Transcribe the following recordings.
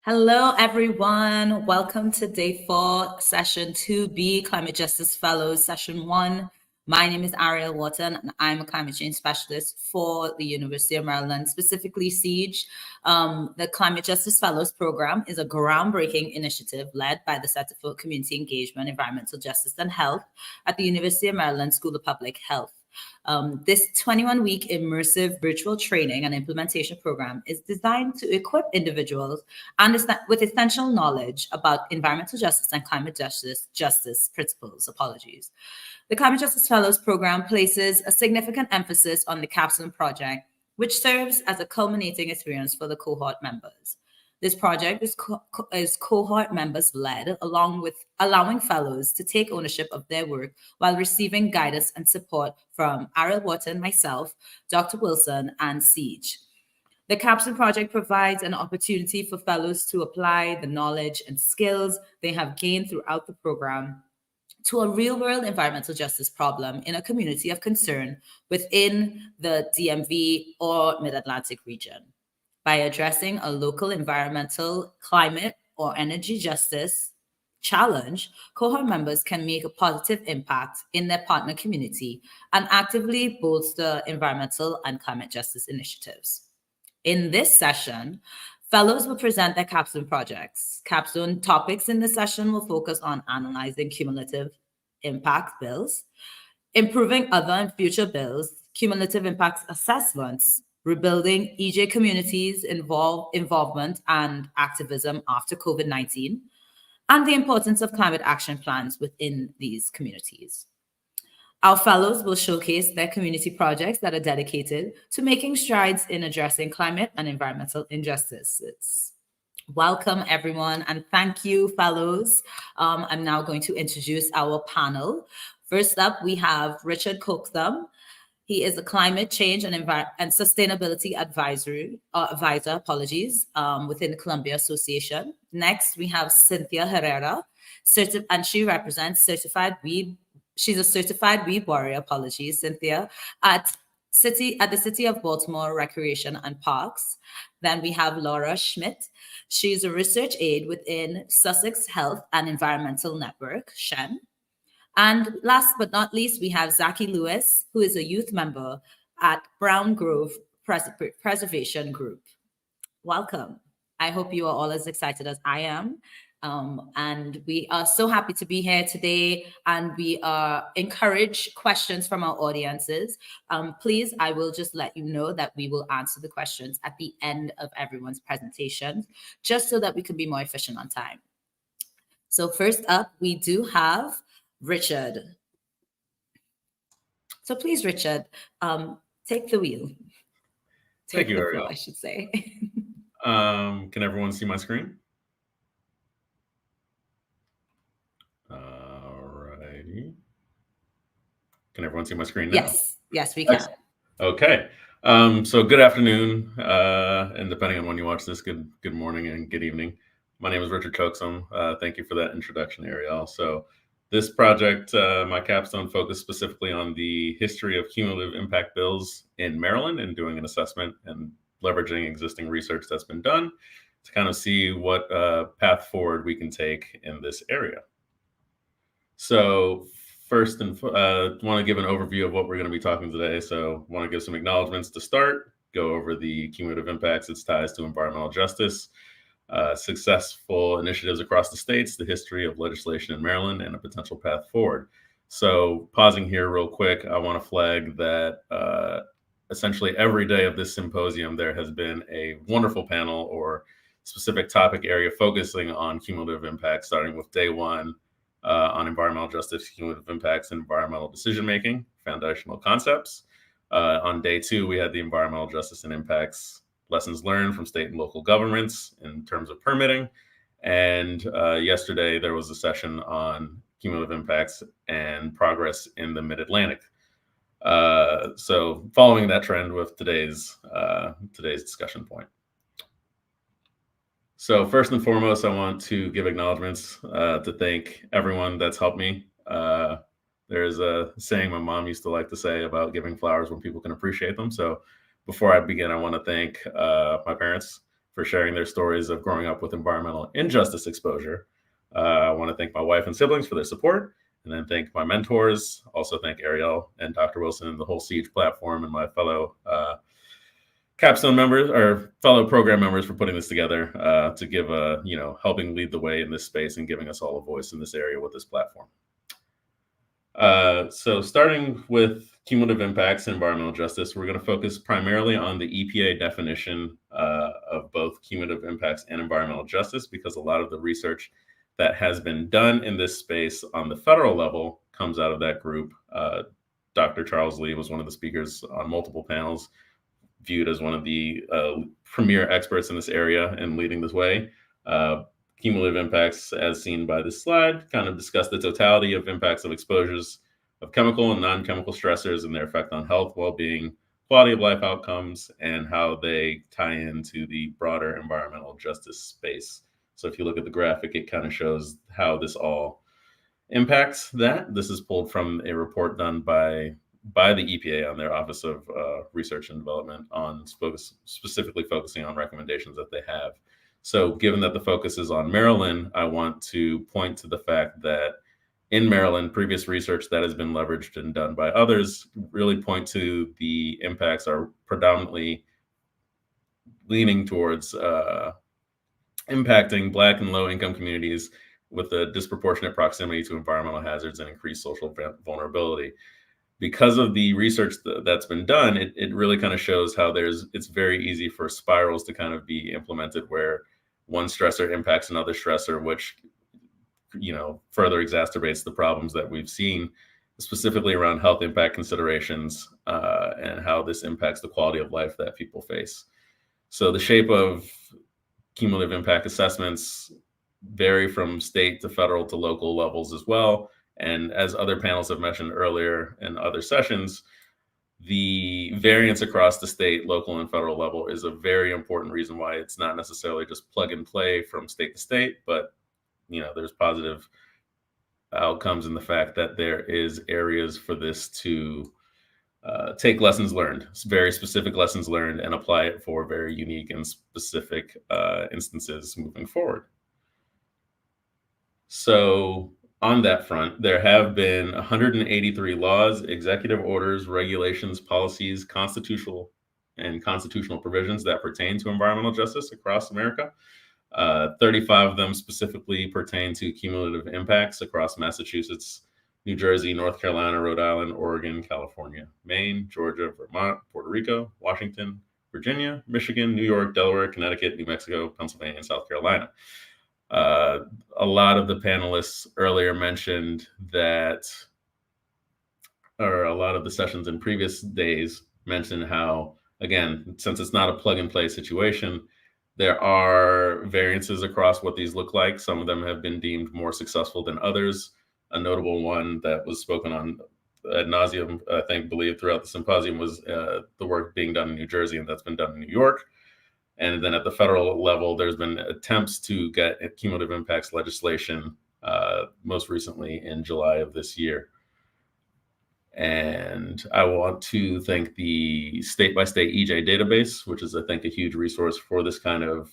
Hello, everyone. Welcome to day 4, session 2B, Climate Justice Fellows, session 1. My name is Ariel Wharton, and I'm a climate change specialist for the University of Maryland, specifically SIEGE. The Climate Justice Fellows program is a groundbreaking initiative led by the Center for Community Engagement, Environmental Justice, and Health at the University of Maryland School of Public Health. This 21-week immersive virtual training and implementation program is designed to equip individuals with essential knowledge about environmental justice and climate justice principles. The Climate Justice Fellows program places a significant emphasis on the Capstone Project, which serves as a culminating experience for the cohort members. This project is cohort members led, along with allowing fellows to take ownership of their work while receiving guidance and support from Ariel Wharton, myself, Dr. Wilson, and Siege. The Capstone Project provides an opportunity for fellows to apply the knowledge and skills they have gained throughout the program to a real-world environmental justice problem in a community of concern within the DMV or Mid-Atlantic region. By addressing a local environmental, climate, or energy justice challenge, cohort members can make a positive impact in their partner community and actively bolster environmental and climate justice initiatives. In this session, fellows will present their capstone projects. Capstone topics in this session will focus on analyzing cumulative impact bills, improving other and future bills, cumulative impacts assessments, rebuilding EJ communities' involvement and activism after COVID-19, and the importance of climate action plans within these communities. Our fellows will showcase their community projects that are dedicated to making strides in addressing climate and environmental injustices. Welcome, everyone, and thank you, fellows. I'm now going to introduce our panel. First up, we have Richard Coxum. He is a climate change and sustainability advisor, within the Columbia Association. Next, we have Cynthia Herrera, and she represents She's a certified weed warrior, Cynthia, at the City of Baltimore Recreation and Parks. Then we have Laura Schmidt. She's a research aide within Sussex Health and Environmental Network, SHEN. And last but not least, we have Zaki Lewis, who is a youth member at Brown Grove Preservation Group. Welcome. I hope you are all as excited as I am. And we are so happy to be here today, and we encourage questions from our audiences. Please, I will just let you know that we will answer the questions at the end of everyone's presentation, just so that we can be more efficient on time. So first up, we do have Richard. So please, Richard, take the wheel. Thank you, Ariel. I should say. Can everyone see my screen? Alrighty. Can everyone see my screen now? Yes, we can. Excellent. Okay. So good afternoon, and depending on when you watch this, good morning and good evening. My name is Richard Coxum. Thank you for that introduction, Ariel. So this project, my capstone, focused specifically on the history of cumulative impact bills in Maryland and doing an assessment and leveraging existing research that's been done to kind of see what path forward we can take in this area. So first, want to give an overview of what we're going to be talking today. So want to give some acknowledgments to start, go over the cumulative impacts, its ties to environmental justice, successful initiatives across the states, the history of legislation in Maryland, and a potential path forward. So pausing here real quick, I want to flag that essentially every day of this symposium, there has been a wonderful panel or specific topic area focusing on cumulative impacts, starting with day one on environmental justice, cumulative impacts, and environmental decision-making, foundational concepts. On day two, we had the environmental justice and impacts lessons learned from state and local governments in terms of permitting. And yesterday, there was a session on cumulative impacts and progress in the Mid-Atlantic. So following that trend with today's discussion point. So first and foremost, I want to give acknowledgments to thank everyone that's helped me. There's a saying my mom used to like to say about giving flowers when people can appreciate them. So before I begin, I want to thank my parents, for sharing their stories of growing up with environmental injustice exposure. I want to thank my wife and siblings for their support, and then thank my mentors. Also thank Ariel and Dr. Wilson and the whole Siege platform, and my fellow capstone members or fellow program members for putting this together to give helping lead the way in this space and giving us all a voice in this area with this platform. So starting with cumulative impacts and environmental justice, we're going to focus primarily on the EPA definition of both cumulative impacts and environmental justice, because a lot of the research that has been done in this space on the federal level comes out of that group. Dr. Charles Lee was one of the speakers on multiple panels, viewed as one of the premier experts in this area and leading this way. Cumulative impacts, as seen by this slide, kind of discuss the totality of impacts of exposures of chemical and non-chemical stressors and their effect on health, well-being, quality of life outcomes, and how they tie into the broader environmental justice space. So if you look at the graphic, it kind of shows how this all impacts that. This is pulled from a report done by the EPA on their Office of Research and Development on specifically focusing on recommendations that they have. So given that the focus is on Maryland, I want to point to the fact that in Maryland, previous research that has been leveraged and done by others really point to the impacts are predominantly leaning towards impacting Black and low-income communities with a disproportionate proximity to environmental hazards and increased social vulnerability. Because of the research that's been done, it really kind of shows how it's very easy for spirals to kind of be implemented where one stressor impacts another stressor, which further exacerbates the problems that we've seen, specifically around health impact considerations and how this impacts the quality of life that people face. So the shape of cumulative impact assessments vary from state to federal to local levels as well. And as other panels have mentioned earlier in other sessions, the variance across the state, local, and federal level is a very important reason why it's not necessarily just plug and play from state to state, but there's positive outcomes in the fact that there is areas for this to take lessons learned, very specific lessons learned, and apply it for very unique and specific instances moving forward. So on that front, there have been 183 laws, executive orders, regulations, policies, constitutional provisions that pertain to environmental justice across America. 35 of them specifically pertain to cumulative impacts across Massachusetts, New Jersey, North Carolina, Rhode Island, Oregon, California, Maine, Georgia, Vermont, Puerto Rico, Washington, Virginia, Michigan, New York, Delaware, Connecticut, New Mexico, Pennsylvania, and South Carolina. A lot of the panelists earlier mentioned that, or a lot of the sessions in previous days mentioned how, again, since it's not a plug and play situation, there are variances across what these look like. Some of them have been deemed more successful than others. A notable one that was spoken on ad nauseum, believed throughout the symposium was the work being done in New Jersey, and that's been done in New York. And then at the federal level, there's been attempts to get cumulative impacts legislation, most recently in July of this year. And I want to thank the state-by-state EJ database, which is, I think, a huge resource for this kind of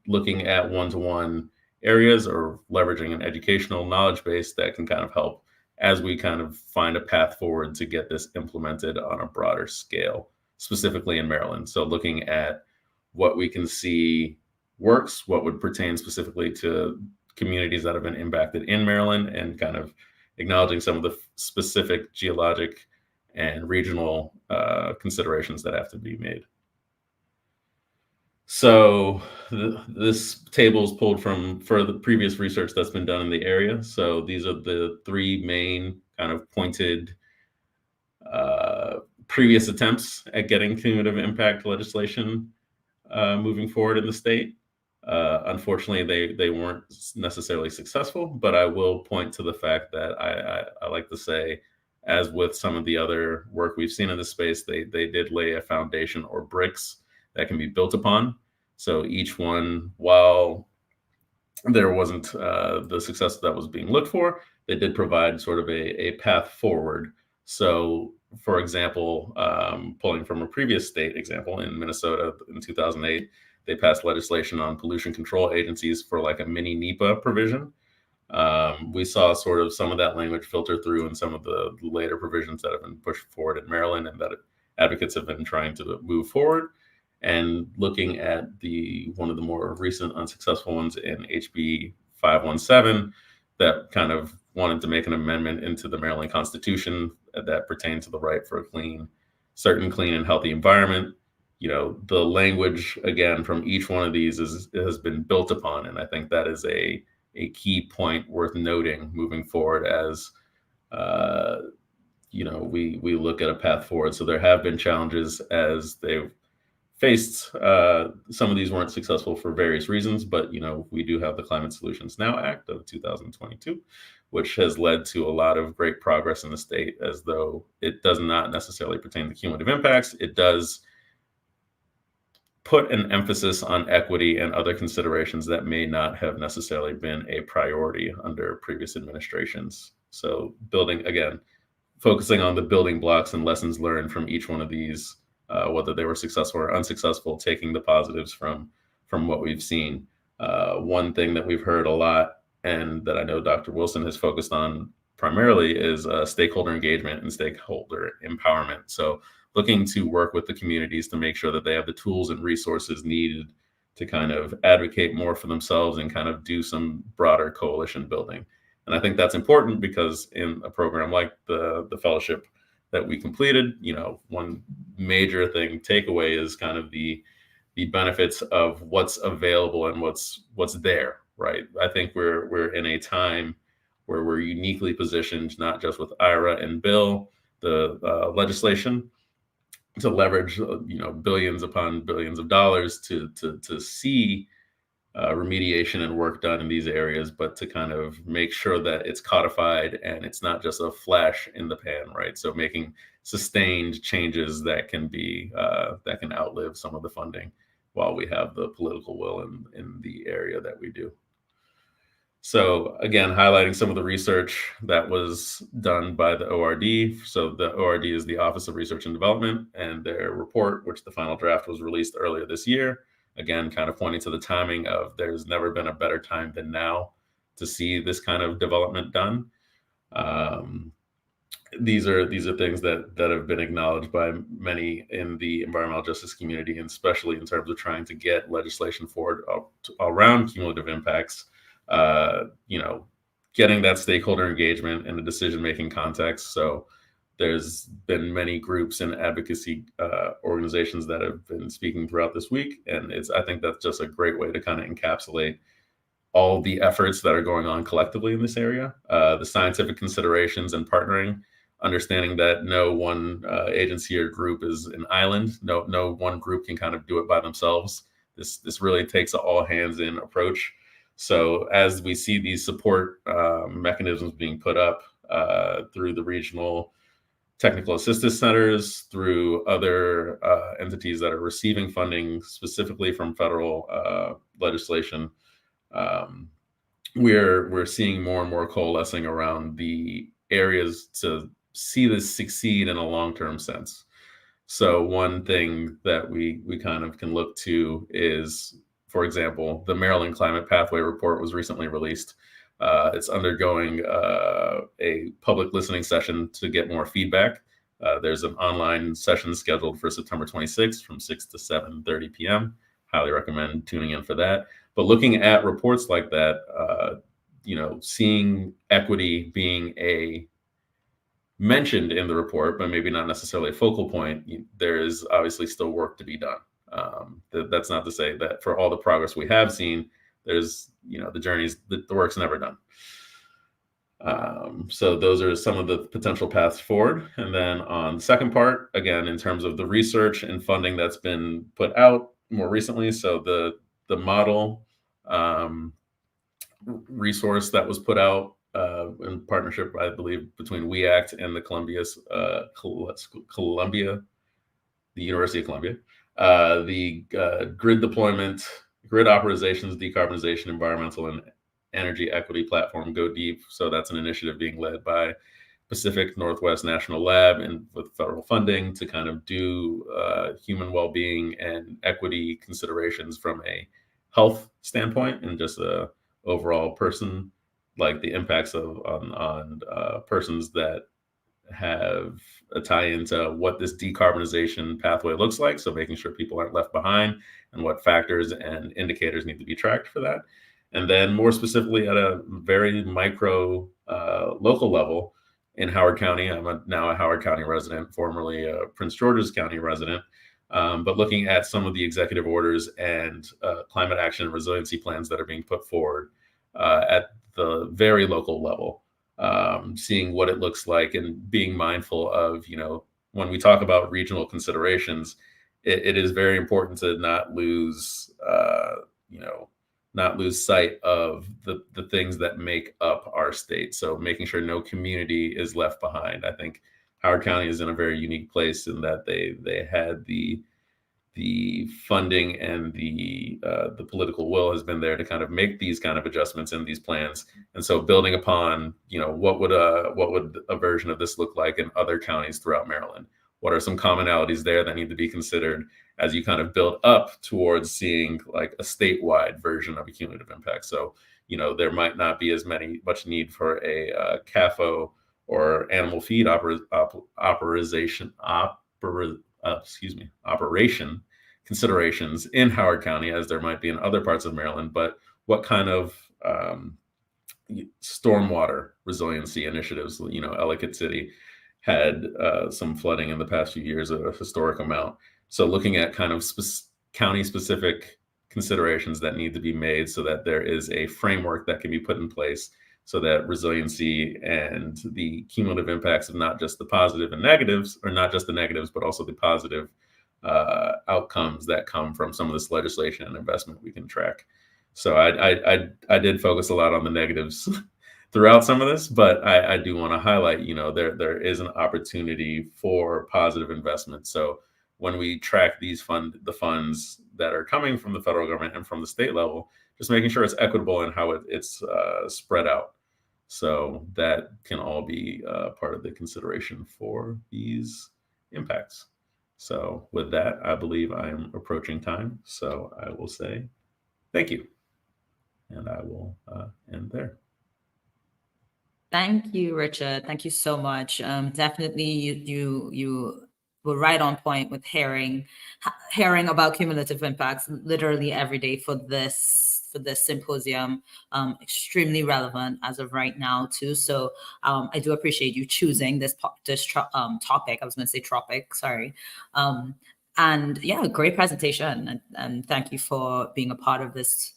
looking at one-to-one areas or leveraging an educational knowledge base that can kind of help as we kind of find a path forward to get this implemented on a broader scale, specifically in Maryland. So looking at what we can see works, what would pertain specifically to communities that have been impacted in Maryland, and kind of acknowledging some of the specific geologic and regional considerations that have to be made. So this table is pulled from the previous research that's been done in the area. So these are the three main kind of pointed previous attempts at getting cumulative impact legislation moving forward in the state. Unfortunately, they weren't necessarily successful, but I will point to the fact that I like to say, as with some of the other work we've seen in this space, they did lay a foundation or bricks that can be built upon. So each one, while there wasn't the success that was being looked for, they did provide sort of a path forward. So for example, pulling from a previous state example, in Minnesota in 2008, they passed legislation on pollution control agencies for like a mini NEPA provision. We saw sort of some of that language filter through in some of the later provisions that have been pushed forward in Maryland, and that advocates have been trying to move forward. And looking at one of the more recent unsuccessful ones in HB 517, that kind of wanted to make an amendment into the Maryland Constitution that pertained to the right for a certain clean and healthy environment. The language, again, from each one of these has been built upon, and I think that is a key point worth noting moving forward as we look at a path forward. So there have been challenges as they've faced. Some of these weren't successful for various reasons, but we do have the Climate Solutions Now Act of 2022, which has led to a lot of great progress in the state, as though it does not necessarily pertain to cumulative impacts. It does put an emphasis on equity and other considerations that may not have necessarily been a priority under previous administrations. So focusing on the building blocks and lessons learned from each one of these, whether they were successful or unsuccessful, taking the positives from what we've seen. One thing that we've heard a lot, and that I know Dr. Wilson has focused on primarily, is stakeholder engagement and stakeholder empowerment. So looking to work with the communities to make sure that they have the tools and resources needed to kind of advocate more for themselves and kind of do some broader coalition building. And I think that's important because in a program like the fellowship that we completed, one major takeaway is kind of the benefits of what's available and what's there, right? I think we're in a time where we're uniquely positioned, not just with IRA and bill, the legislation, to leverage billions upon billions of dollars to see remediation and work done in these areas, but to kind of make sure that it's codified and it's not just a flash in the pan, right? So making sustained changes that can outlive some of the funding, while we have the political will in the area that we do. So again, highlighting some of the research that was done by the ORD. So the ORD is the Office of Research and Development, and their report, which the final draft was released earlier this year, again, kind of pointing to the timing of there's never been a better time than now to see this kind of development done. These are things that have been acknowledged by many in the environmental justice community, and especially in terms of trying to get legislation forward around cumulative impacts. Getting that stakeholder engagement in the decision-making context. So there's been many groups and advocacy organizations that have been speaking throughout this week. And I think that's just a great way to kind of encapsulate all the efforts that are going on collectively in this area, the scientific considerations and partnering, understanding that no one agency or group is an island. No one group can kind of do it by themselves. This really takes an all hands in approach. So as we see these support mechanisms being put up through the regional technical assistance centers, through other entities that are receiving funding specifically from federal legislation, we're seeing more and more coalescing around the areas to see this succeed in a long-term sense. So one thing that we kind of can look to is, for example, the Maryland Climate Pathway Report was recently released. It's undergoing a public listening session to get more feedback. There's an online session scheduled for September 26th from 6 to 7:30 p.m. Highly recommend tuning in for that. But looking at reports like that, seeing equity being mentioned in the report, but maybe not necessarily a focal point, there is obviously still work to be done. That's not to say that for all the progress we have seen, there's, the work's never done. So those are some of the potential paths forward. And then on the second part, again, in terms of the research and funding that's been put out more recently, so the model resource that was put out in partnership, I believe, between WEACT and the University of Columbia, the grid deployment, grid optimizations, decarbonization, environmental and energy equity platform, Go Deep. So that's an initiative being led by Pacific Northwest National Lab and with federal funding to kind of do human well-being and equity considerations from a health standpoint and just a overall person, like the impacts on persons that have a tie into what this decarbonization pathway looks like. So making sure people aren't left behind and what factors and indicators need to be tracked for that. And then more specifically at a very micro local level in Howard County, I'm now a Howard County resident, formerly a Prince George's County resident, but looking at some of the executive orders and climate action and resiliency plans that are being put forward at the very local level. Seeing what it looks like and being mindful of, when we talk about regional considerations, it is very important to not lose, not lose sight of the things that make up our state. So making sure no community is left behind. I think Howard County is in a very unique place in that they had the funding and the political will has been there to kind of make these kind of adjustments in these plans. And so building upon, what would a version of this look like in other counties throughout Maryland? What are some commonalities there that need to be considered as you kind of build up towards seeing like a statewide version of a cumulative impact? So, there might not be as much need for a CAFO or animal feed operation considerations in Howard County as there might be in other parts of Maryland, but what kind of stormwater resiliency initiatives? Ellicott City had some flooding in the past few years, a historic amount. So looking at kind of county-specific considerations that need to be made so that there is a framework that can be put in place so that resiliency and the cumulative impacts of not just the positive and negatives, or not just the negatives, but also the positive outcomes that come from some of this legislation and investment we can track. So I did focus a lot on the negatives throughout some of this, but I do want to highlight, there is an opportunity for positive investment. So when we track the funds that are coming from the federal government and from the state level, just making sure it's equitable in how it's spread out. So that can all be part of the consideration for these impacts. So with that, I believe I am approaching time. So I will say thank you. And I will end there. Thank you, Richard. Thank you so much. Definitely, you were right on point with hearing about cumulative impacts literally every day for this symposium. Extremely relevant as of right now too. So I do appreciate you choosing this topic. I was going to say tropic. Sorry. And yeah, great presentation, and thank you for being a part of this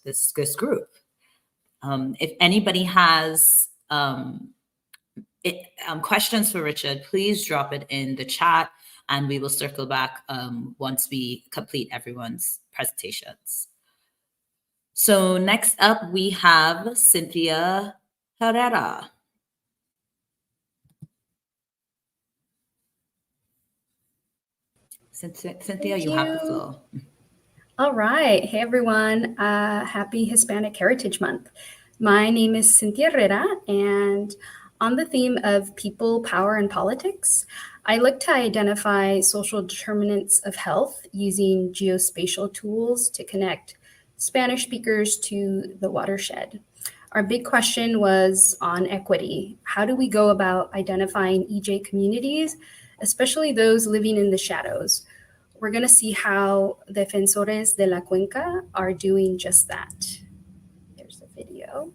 group. If anybody has questions for Richard, please drop it in the chat, and we will circle back once we complete everyone's presentations. So next up, we have Cynthia Herrera. Cynthia, you have the floor. All right. Hey, everyone. Happy Hispanic Heritage Month. My name is Cynthia Herrera, and on the theme of people, power, and politics, I look to identify social determinants of health using geospatial tools to connect Spanish speakers to the watershed. Our big question was on equity. How do we go about identifying EJ communities, especially those living in the shadows? We're going to see how Defensores de la Cuenca are doing just that. There's the video.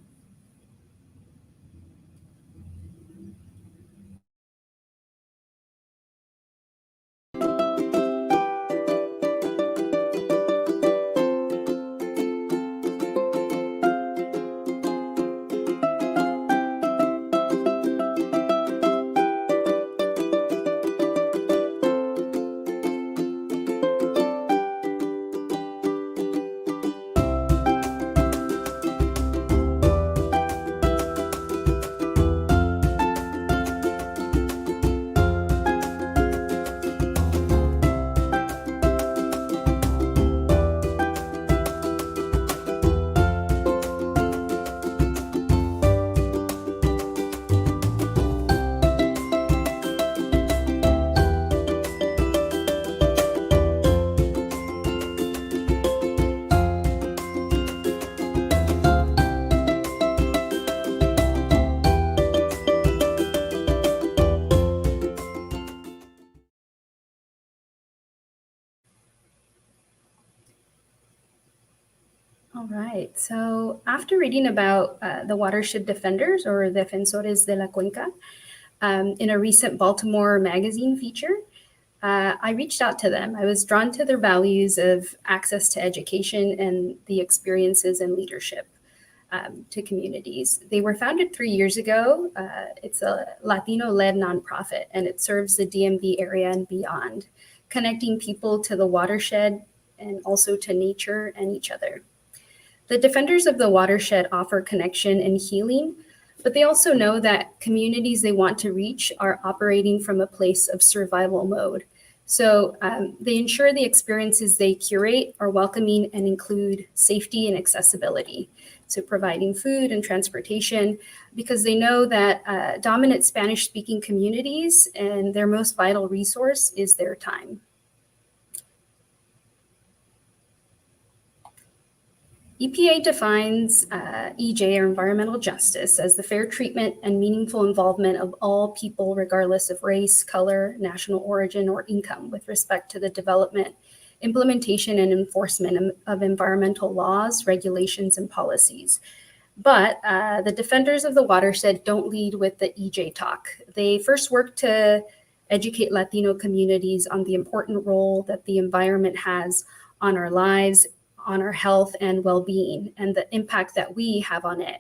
right. So after reading about the watershed defenders, or Defensores de la Cuenca, in a recent Baltimore magazine feature, I reached out to them. I was drawn to their values of access to education and the experiences and leadership to communities. They were founded 3 years ago. It's a Latino-led nonprofit, and it serves the DMV area and beyond, connecting people to the watershed and also to nature and each other. The defenders of the watershed offer connection and healing, but they also know that communities they want to reach are operating from a place of survival mode. So they ensure the experiences they curate are welcoming and include safety and accessibility. So providing food and transportation, because they know that dominant Spanish-speaking communities and their most vital resource is their time. EPA defines EJ, or environmental justice, as the fair treatment and meaningful involvement of all people, regardless of race, color, national origin, or income, with respect to the development, implementation, and enforcement of environmental laws, regulations, and policies. But the defenders of the watershed don't lead with the EJ talk. They first work to educate Latino communities on the important role that the environment has on our lives, on our health and well-being, and the impact that we have on it.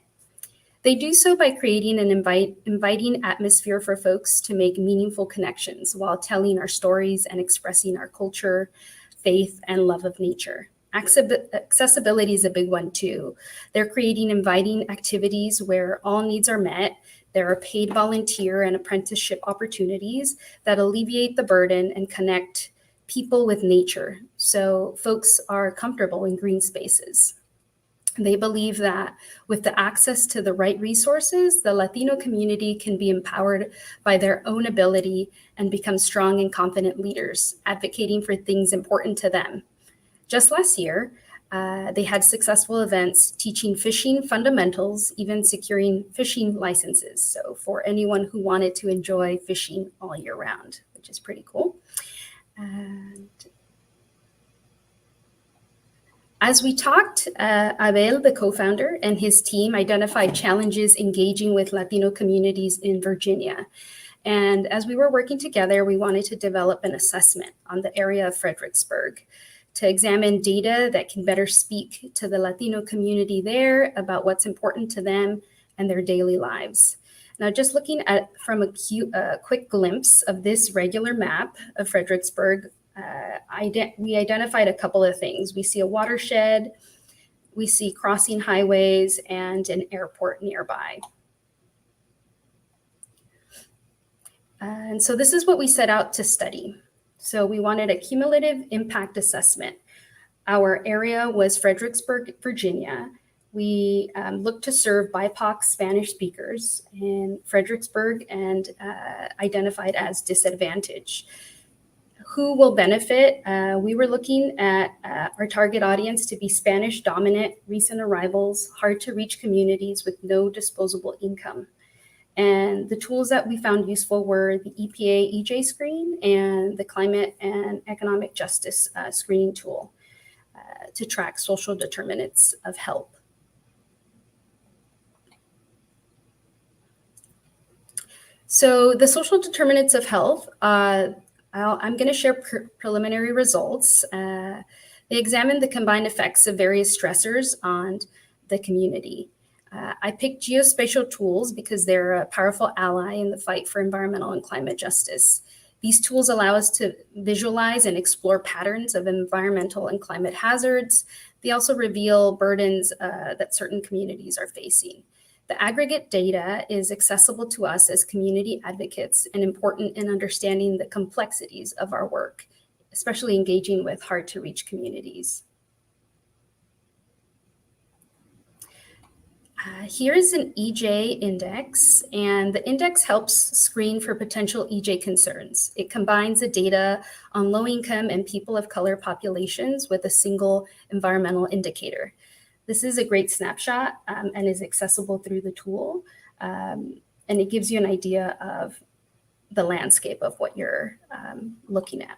They do so by creating an inviting atmosphere for folks to make meaningful connections while telling our stories and expressing our culture, faith, and love of nature. Accessibility is a big one too. They're creating inviting activities where all needs are met. There are paid volunteer and apprenticeship opportunities that alleviate the burden and connect people with nature, so folks are comfortable in green spaces. They believe that with the access to the right resources, the Latino community can be empowered by their own ability and become strong and confident leaders, advocating for things important to them. Just last year, they had successful events teaching fishing fundamentals, even securing fishing licenses. So for anyone who wanted to enjoy fishing all year round, which is pretty cool. And as we talked, Abel, the co-founder, and his team identified challenges engaging with Latino communities in Virginia. And as we were working together, we wanted to develop an assessment on the area of Fredericksburg to examine data that can better speak to the Latino community there about what's important to them and their daily lives. Now, just looking at from a quick glimpse of this regular map of Fredericksburg, we identified a couple of things. We see a watershed, we see crossing highways, and an airport nearby. And so this is what we set out to study. So we wanted a cumulative impact assessment. Our area was Fredericksburg, Virginia. We looked to serve BIPOC Spanish speakers in Fredericksburg and identified as disadvantaged. Who will benefit? We were looking at our target audience to be Spanish dominant, recent arrivals, hard to reach communities with no disposable income. And the tools that we found useful were the EPA EJ screen and the Climate and Economic Justice screening tool to track social determinants of health. So the social determinants of health, I'm going to share preliminary results. They examined the combined effects of various stressors on the community. I picked geospatial tools because they're a powerful ally in the fight for environmental and climate justice. These tools allow us to visualize and explore patterns of environmental and climate hazards. They also reveal burdens that certain communities are facing. The aggregate data is accessible to us as community advocates and important in understanding the complexities of our work, especially engaging with hard-to-reach communities. Here is an EJ index, and the index helps screen for potential EJ concerns. It combines the data on low-income and people of color populations with a single environmental indicator. This is a great snapshot and is accessible through the tool, and it gives you an idea of the landscape of what you're looking at.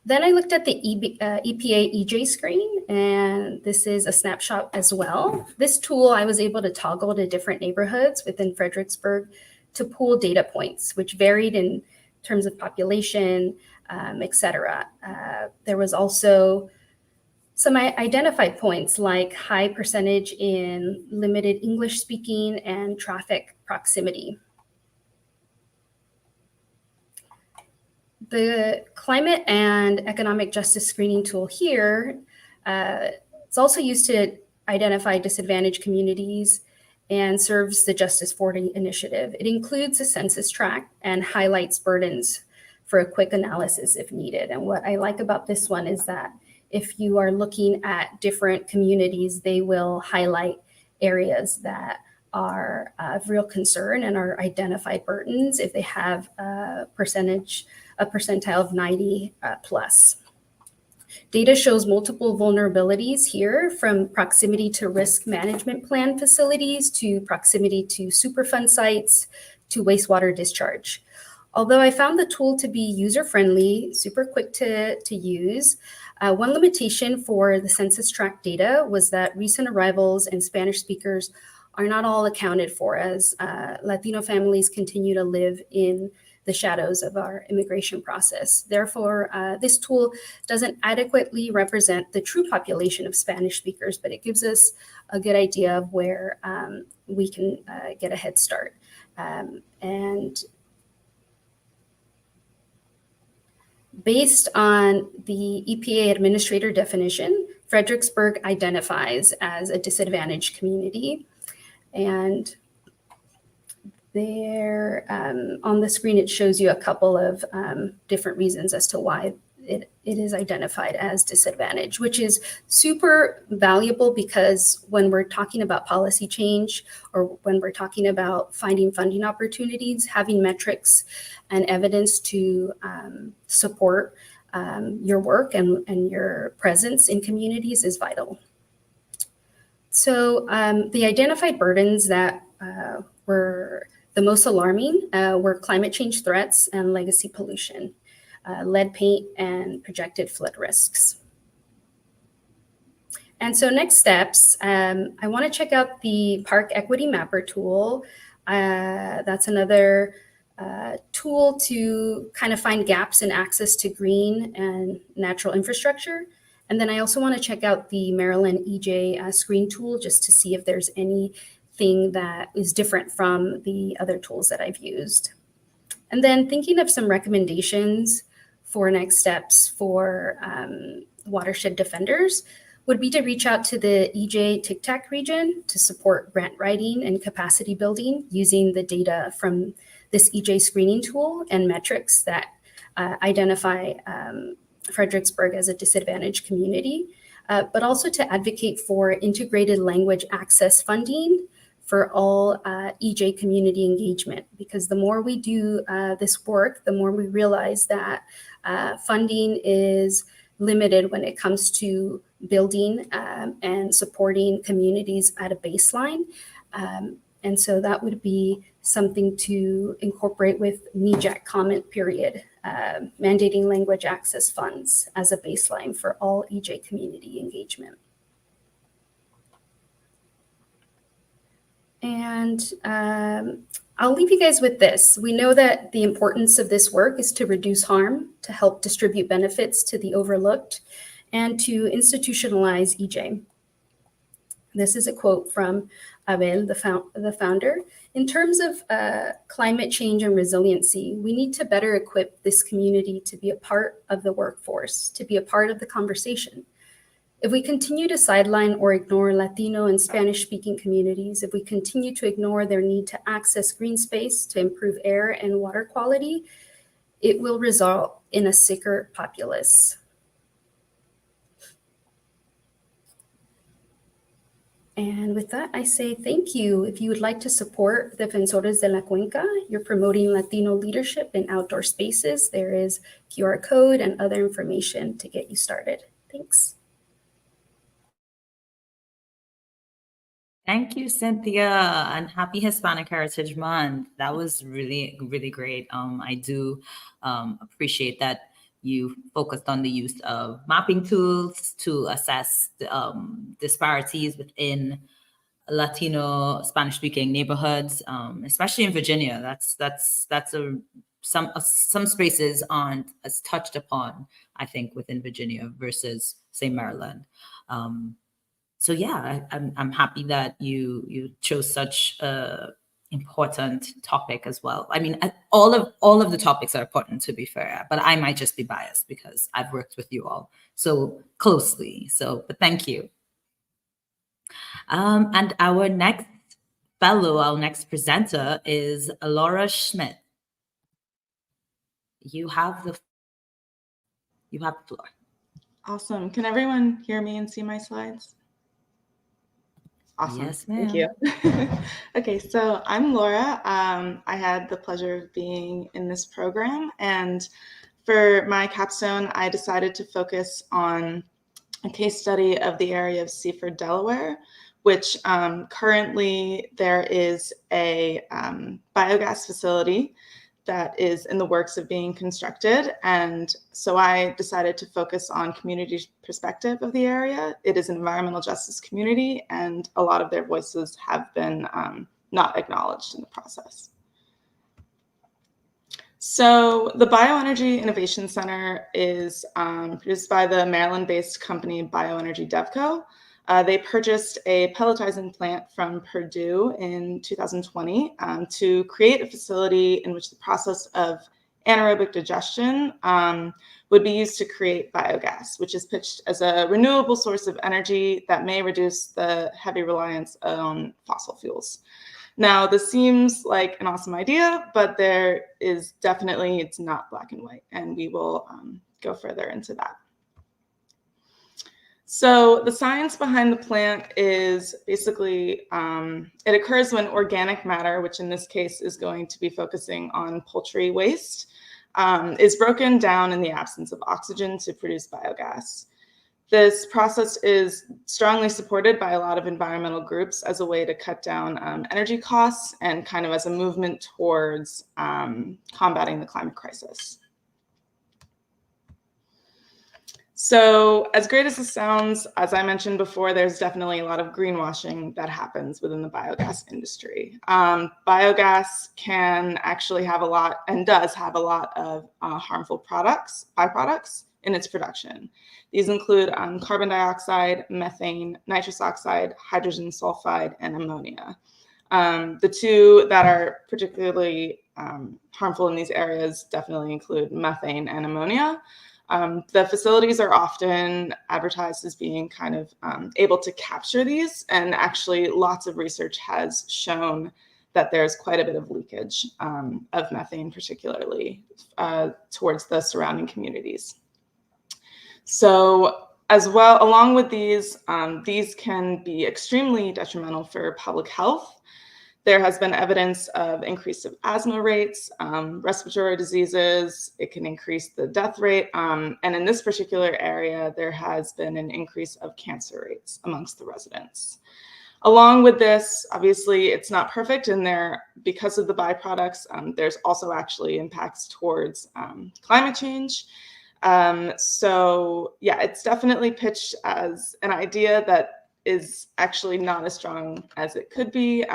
Then I looked at the EPA EJ screen, and this is a snapshot as well. This tool, I was able to toggle to different neighborhoods within Fredericksburg to pull data points, which varied in terms of population, et cetera. There was also some identified points like high percentage in limited English speaking and traffic proximity. The climate and economic justice screening tool here, it's also used to identify disadvantaged communities and serves the Justice 40 initiative. It includes a census tract and highlights burdens for a quick analysis if needed. And what I like about this one is that if you are looking at different communities, they will highlight areas that are of real concern and are identified burdens if they have a percentile of 90 plus. Data shows multiple vulnerabilities here, from proximity to risk management plan facilities to proximity to Superfund sites to wastewater discharge. Although I found the tool to be user-friendly, super quick to use, one limitation for the census tract data was that recent arrivals and Spanish speakers are not all accounted for, as Latino families continue to live in the shadows of our immigration process. Therefore, this tool doesn't adequately represent the true population of Spanish speakers, but it gives us a good idea of where we can get a head start. And based on the EPA administrator definition, Fredericksburg identifies as a disadvantaged community. And there on the screen, it shows you a couple of different reasons as to why it is identified as disadvantaged, which is super valuable because when we're talking about policy change or when we're talking about finding funding opportunities, having metrics and evidence to support your work and your presence in communities is vital. So the identified burdens that were the most alarming were climate change threats and legacy pollution, lead paint, and projected flood risks. And so next steps, I want to check out the Park Equity Mapper tool. That's another tool to kind of find gaps in access to green and natural infrastructure. And then I also want to check out the Maryland EJ screen tool just to see if there's anything that is different from the other tools that I've used. And then thinking of some recommendations for next steps for watershed defenders would be to reach out to the EJ TICTAC region to support grant writing and capacity building using the data from this EJ screening tool and metrics that identify Fredericksburg as a disadvantaged community, but also to advocate for integrated language access funding for all EJ community engagement, because the more we do this work, the more we realize that funding is limited when it comes to building and supporting communities at a baseline. And so that would be something to incorporate with NEJAC comment period, mandating language access funds as a baseline for all EJ community engagement. And I'll leave you guys with this. We know that the importance of this work is to reduce harm, to help distribute benefits to the overlooked, and to institutionalize EJ. This is a quote from Abel, the founder. In terms of climate change and resiliency, we need to better equip this community to be a part of the workforce, to be a part of the conversation. If we continue to sideline or ignore Latino and Spanish-speaking communities, if we continue to ignore their need to access green space to improve air and water quality, it will result in a sicker populace. And with that, I say thank you. If you would like to support Defensores de la Cuenca, you're promoting Latino leadership in outdoor spaces, there is QR code and other information to get you started. Thanks. Thank you, Cynthia, and happy Hispanic Heritage Month. That was really, really great. I do appreciate that You focused on the use of mapping tools to assess the, disparities within Latino Spanish-speaking neighborhoods, especially in Virginia. Some spaces aren't as touched upon, I think, within Virginia versus, say, Maryland. So yeah, I'm happy that you chose such a important topic as well. I mean, all of the topics are important, to be fair, but I might just be biased because I've worked with you all so closely. So, but thank you. And our next fellow, our next presenter is Laura Schmidt. You have the floor. Awesome. Can everyone hear me and see my slides? Awesome. Yes, ma'am. Thank you. Okay, so I'm Laura. I had the pleasure of being in this program, and for my capstone, I decided to focus on a case study of the area of Seaford, Delaware, which currently there is a biogas facility that is in the works of being constructed. And so I decided to focus on community perspective of the area. It is an environmental justice community, and a lot of their voices have been not acknowledged in the process. So the Bioenergy Innovation Center is produced by the Maryland-based company Bioenergy DevCo. They purchased a pelletizing plant from Purdue in 2020 to create a facility in which the process of anaerobic digestion would be used to create biogas, which is pitched as a renewable source of energy that may reduce the heavy reliance on fossil fuels. Now, this seems like an awesome idea, but there is definitely, it's not black and white, and we will go further into that. So the science behind the plant is basically, it occurs when organic matter, which in this case is going to be focusing on poultry waste, is broken down in the absence of oxygen to produce biogas. This process is strongly supported by a lot of environmental groups as a way to cut down energy costs and kind of as a movement towards combating the climate crisis. So as great as this sounds, as I mentioned before, there's definitely a lot of greenwashing that happens within the biogas industry. Biogas can actually have a lot, and does have a lot of harmful byproducts in its production. These include carbon dioxide, methane, nitrous oxide, hydrogen sulfide, and ammonia. The two that are particularly harmful in these areas definitely include methane and ammonia. The facilities are often advertised as being kind of able to capture these, and actually lots of research has shown that there's quite a bit of leakage of methane, particularly towards the surrounding communities. So as well, along with these can be extremely detrimental for public health. There has been evidence of increase of asthma rates, respiratory diseases. It can increase the death rate. And in this particular area, there has been an increase of cancer rates amongst the residents. Along with this, obviously, it's not perfect, and because of the byproducts, there's also actually impacts towards climate change. So yeah, it's definitely pitched as an idea that is actually not as strong as it could be.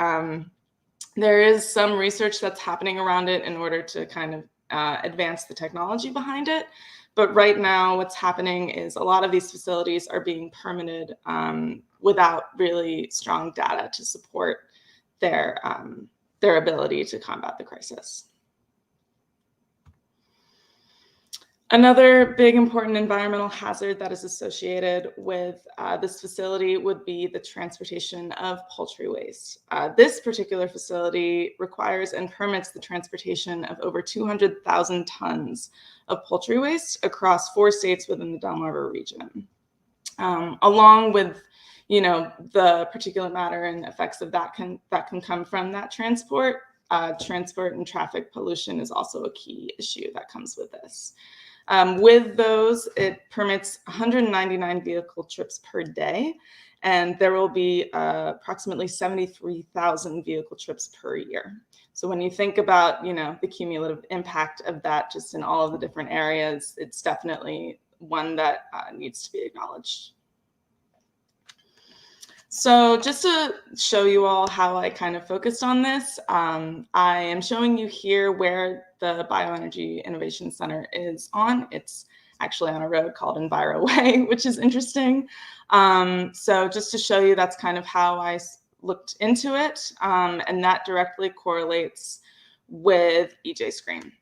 There is some research that's happening around it in order to kind of advance the technology behind it. But right now, what's happening is a lot of these facilities are being permitted without really strong data to support their ability to combat the crisis. Another big important environmental hazard that is associated with this facility would be the transportation of poultry waste. This particular facility requires and permits the transportation of over 200,000 tons of poultry waste across 4 states within the Delmarva region. Along with, the particulate matter and effects of that can come from that transport. Transport and traffic pollution is also a key issue that comes with this. With those, it permits 199 vehicle trips per day. And there will be approximately 73,000 vehicle trips per year. So when you think about, the cumulative impact of that just in all of the different areas, it's definitely one that needs to be acknowledged. So just to show you all how I kind of focused on this, I am showing you here where the Bioenergy Innovation Center is on. It's actually on a road called Enviro Way, which is interesting. So just to show you, that's kind of how I looked into it, and that directly correlates with EJ Screen,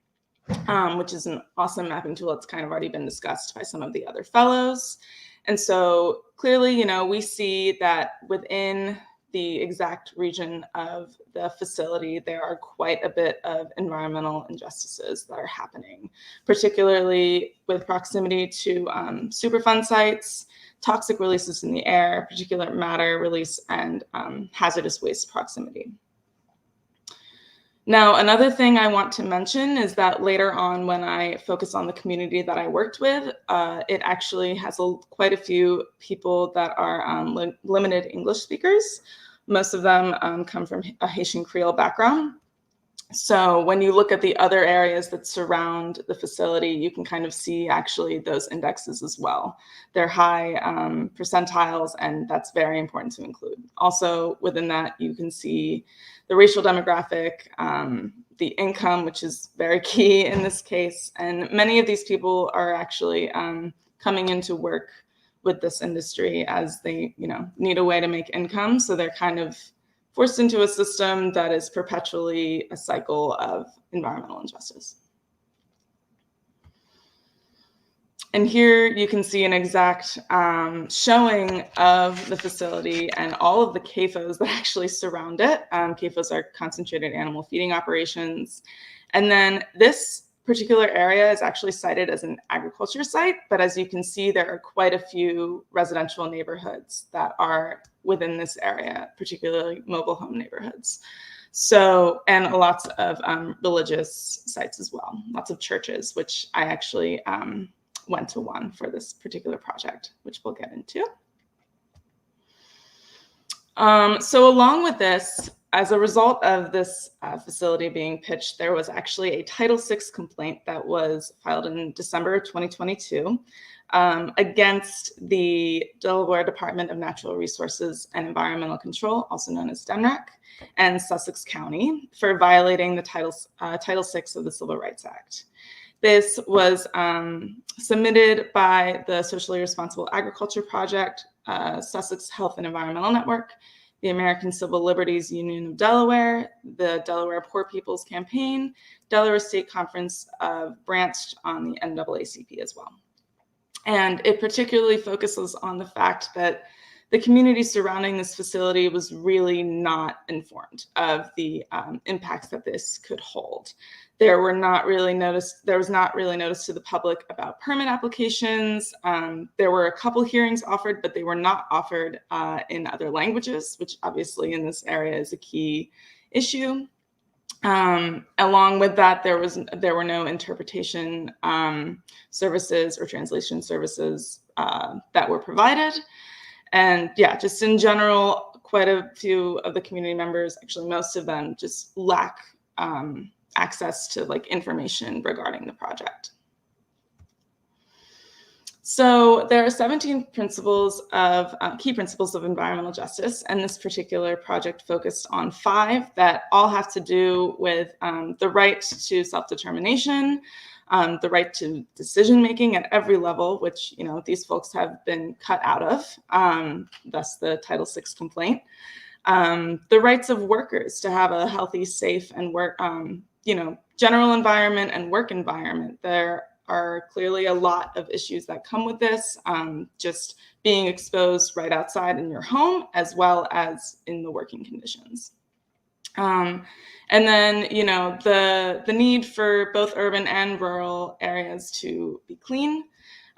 which is an awesome mapping tool that's kind of already been discussed by some of the other fellows. And so clearly, we see that within the exact region of the facility, there are quite a bit of environmental injustices that are happening, particularly with proximity to Superfund sites, toxic releases in the air, particulate matter release, and hazardous waste proximity. Now, another thing I want to mention is that later on, when I focus on the community that I worked with, it actually has quite a few people that are limited English speakers. Most of them come from a Haitian Creole background. So when you look at the other areas that surround the facility, you can kind of see actually those indexes as well. They're high percentiles, and that's very important to include. Also within that, you can see the racial demographic, the income, which is very key in this case. And many of these people are actually coming into work with this industry as they, need a way to make income. So they're kind of forced into a system that is perpetually a cycle of environmental injustice. And here you can see an exact showing of the facility and all of the CAFOs that actually surround it. CAFOs are concentrated animal feeding operations. And then this particular area is actually cited as an agriculture site, but as you can see, there are quite a few residential neighborhoods that are within this area, particularly mobile home neighborhoods. So, and lots of religious sites as well, lots of churches, which I actually went to one for this particular project, which we'll get into. So along with this, as a result of this facility being pitched, there was actually a Title VI complaint that was filed in December of 2022 against the Delaware Department of Natural Resources and Environmental Control, also known as DENREC, and Sussex County for violating the Title VI of the Civil Rights Act. This was submitted by the Socially Responsible Agriculture Project, Sussex Health and Environmental Network, the American Civil Liberties Union of Delaware, the Delaware Poor People's Campaign, Delaware State Conference branched on the NAACP as well. And it particularly focuses on the fact that the community surrounding this facility was really not informed of the impacts that this could hold. There was not really notice to the public about permit applications. There were a couple hearings offered, but they were not offered in other languages, which obviously in this area is a key issue. Along with that, there were no interpretation services or translation services that were provided. And yeah, just in general, quite a few of the community members, actually most of them, just lack access to information regarding the project. So there are 17 principles of key principles of environmental justice, and this particular project focused on 5 that all have to do with the right to self-determination, the right to decision-making at every level, which these folks have been cut out of, thus the Title VI complaint. The rights of workers to have a healthy, safe, and general environment and work environment. There are clearly a lot of issues that come with this, just being exposed right outside in your home, as well as in the working conditions. And then, the need for both urban and rural areas to be clean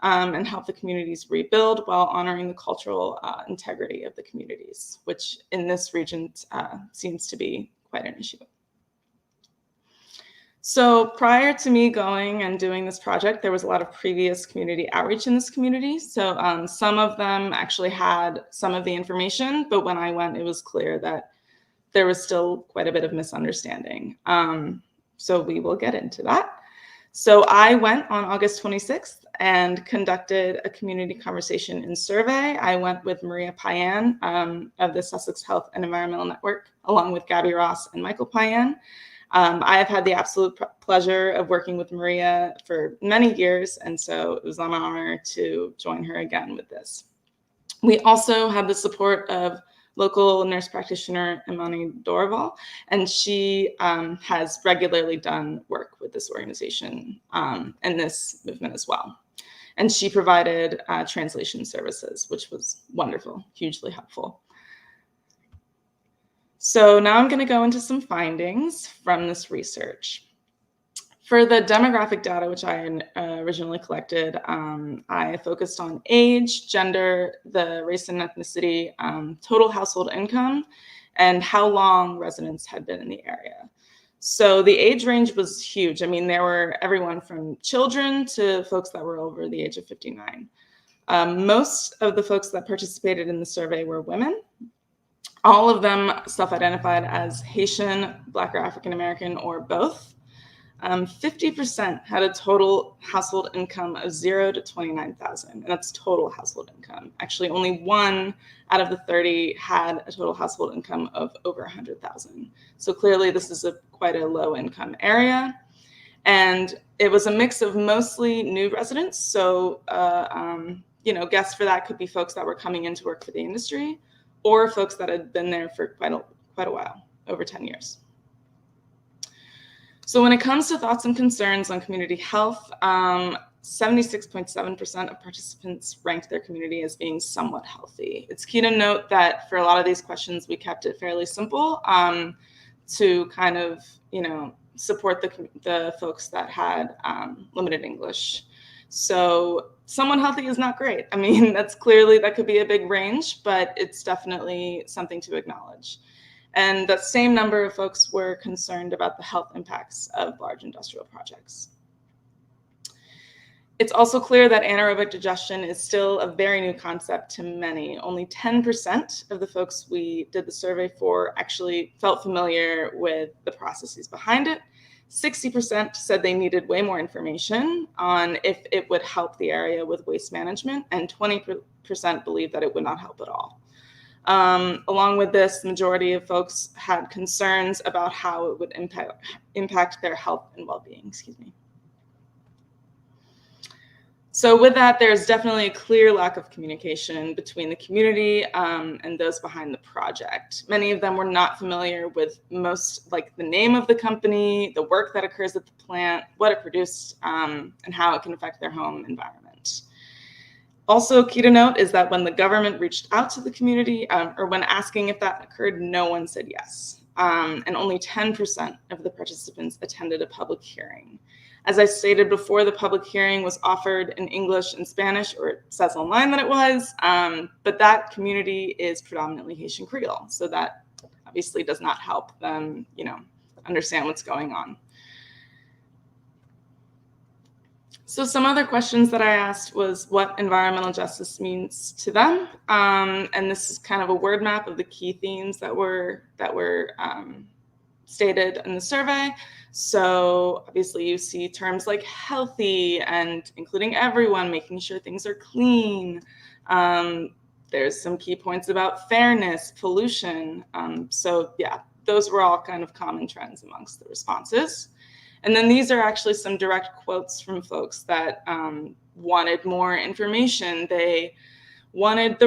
and help the communities rebuild while honoring the cultural integrity of the communities, which in this region seems to be quite an issue. So prior to me going and doing this project, there was a lot of previous community outreach in this community. So some of them actually had some of the information, but when I went, it was clear that there was still quite a bit of misunderstanding. So we will get into that. So I went on August 26th and conducted a community conversation and survey. I went with Maria Payan of the Sussex Health and Environmental Network, along with Gabby Ross and Michael Payan. I have had the absolute pleasure of working with Maria for many years, and so it was an honor to join her again with this. We also had the support of local nurse practitioner Imani Dorval, and she has regularly done work with this organization and this movement as well. And she provided translation services, which was wonderful, hugely helpful. So now I'm going to go into some findings from this research. For the demographic data, which I originally collected, I focused on age, gender, the race and ethnicity, total household income, and how long residents had been in the area. So the age range was huge. I mean, there were everyone from children to folks that were over the age of 59. Most of the folks that participated in the survey were women. All of them self-identified as Haitian, Black or African American, or both. 50% had a total household income of 0 to 29,000, and that's total household income. Actually, only 1 out of the 30 had a total household income of over 100,000. So clearly, this is quite a low-income area, and it was a mix of mostly new residents. So, guests for that could be folks that were coming in to work for the industry, or folks that had been there for quite a while, over 10 years. So when it comes to thoughts and concerns on community health, 76.7% of participants ranked their community as being somewhat healthy. It's key to note that for a lot of these questions, we kept it fairly simple to kind of, support the folks that had limited English. So somewhat healthy is not great. I mean, that could be a big range, but it's definitely something to acknowledge. And that same number of folks were concerned about the health impacts of large industrial projects. It's also clear that anaerobic digestion is still a very new concept to many. Only 10% of the folks we did the survey for actually felt familiar with the processes behind it. 60% said they needed way more information on if it would help the area with waste management, and 20% believed that it would not help at all. Along with this, the majority of folks had concerns about how it would impact their health and well-being, So with that, there's definitely a clear lack of communication between the community and those behind the project. Many of them were not familiar with the name of the company, the work that occurs at the plant, what it produced, and how it can affect their home environment. Also, key to note is that when the government reached out to the community, or when asking if that occurred, no one said yes. And only 10% of the participants attended a public hearing. As I stated before, the public hearing was offered in English and Spanish, or it says online that it was, but that community is predominantly Haitian Creole. So that obviously does not help them, understand what's going on. So some other questions that I asked was what environmental justice means to them. And this is kind of a word map of the key themes that were stated in the survey. So obviously you see terms like healthy and including everyone, making sure things are clean. There's some key points about fairness, pollution. So yeah, those were all kind of common trends amongst the responses. And then these are actually some direct quotes from folks that wanted more information. They wanted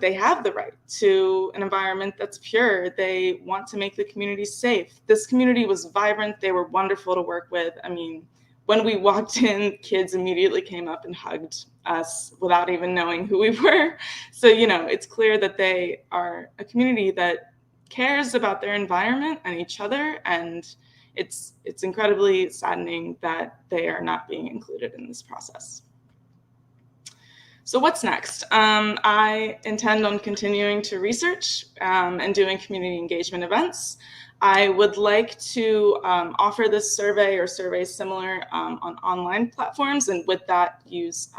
they have the right to an environment that's pure. They want to make the community safe. This community was vibrant. They were wonderful to work with. I mean, when we walked in, kids immediately came up and hugged us without even knowing who we were. So, it's clear that they are a community that cares about their environment and each other, and it's incredibly saddening that they are not being included in this process. So what's next? I intend on continuing to research and doing community engagement events. I would like to offer this survey or surveys similar on online platforms, and with that use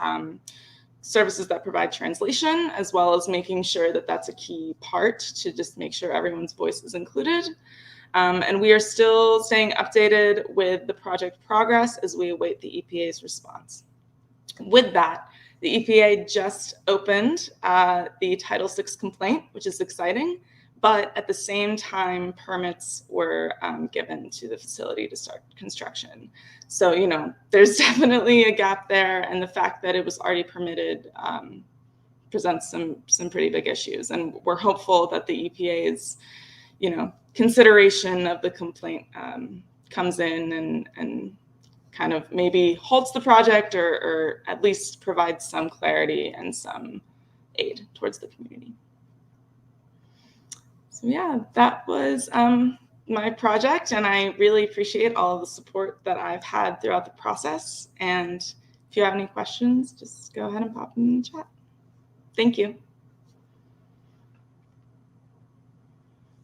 services that provide translation, as well as making sure that that's a key part to just make sure everyone's voice is included. And we are still staying updated with the project progress as we await the EPA's response. With that, the EPA just opened the Title VI complaint, which is exciting, but at the same time, permits were given to the facility to start construction. So, you know, there's definitely a gap there, and the fact that it was already permitted presents some pretty big issues. And we're hopeful that the EPA's, you know, consideration of the complaint comes in and kind of maybe halts the project or at least provides some clarity and some aid towards the community. So yeah, that was my project, and I really appreciate all of the support that I've had throughout the process. And if you have any questions, just go ahead and pop them in the chat. Thank you.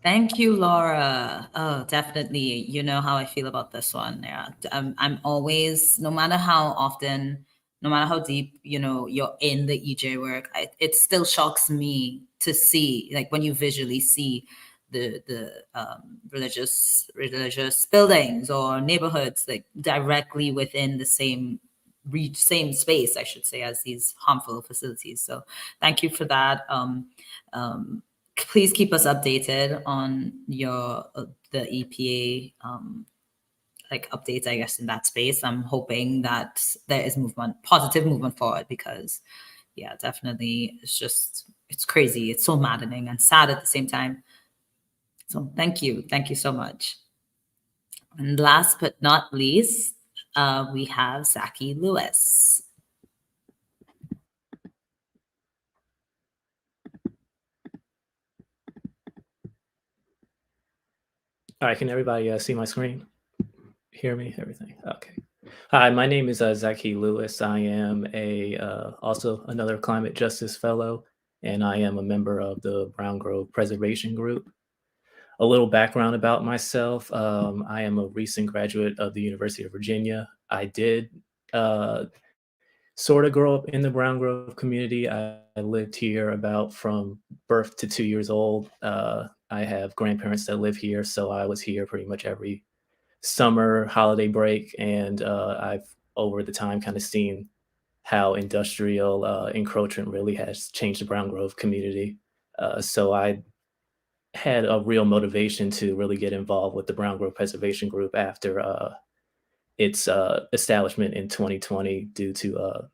Thank you, Laura. Oh, definitely. You know how I feel about this one. Yeah. I'm always, no matter how often, no matter how deep, you know, you're in the EJ work, it still shocks me to see, like when you visually see the religious buildings or neighborhoods like directly within the same space, I should say, as these harmful facilities. So thank you for that. Please keep us updated on your the EPA like updates, I guess, in that space. I'm hoping that there is positive movement forward, because yeah, definitely it's crazy. It's so maddening and sad at the same time. So thank you so much. And last but not least, we have Zaki Lewis. All right, can everybody see my screen? Hear me? Everything? Okay. Hi, my name is Zaki Lewis. I am also another climate justice fellow, and I am a member of the Brown Grove Preservation Group. A little background about myself. I am a recent graduate of the University of Virginia. I did sort of grow up in the Brown Grove community. I lived here about from birth to 2 years old. I have grandparents that live here, so I was here pretty much every summer holiday break, and I've over the time kind of seen how industrial encroachment really has changed the Brown Grove community. So I had a real motivation to really get involved with the Brown Grove Preservation Group after its establishment in 2020 due to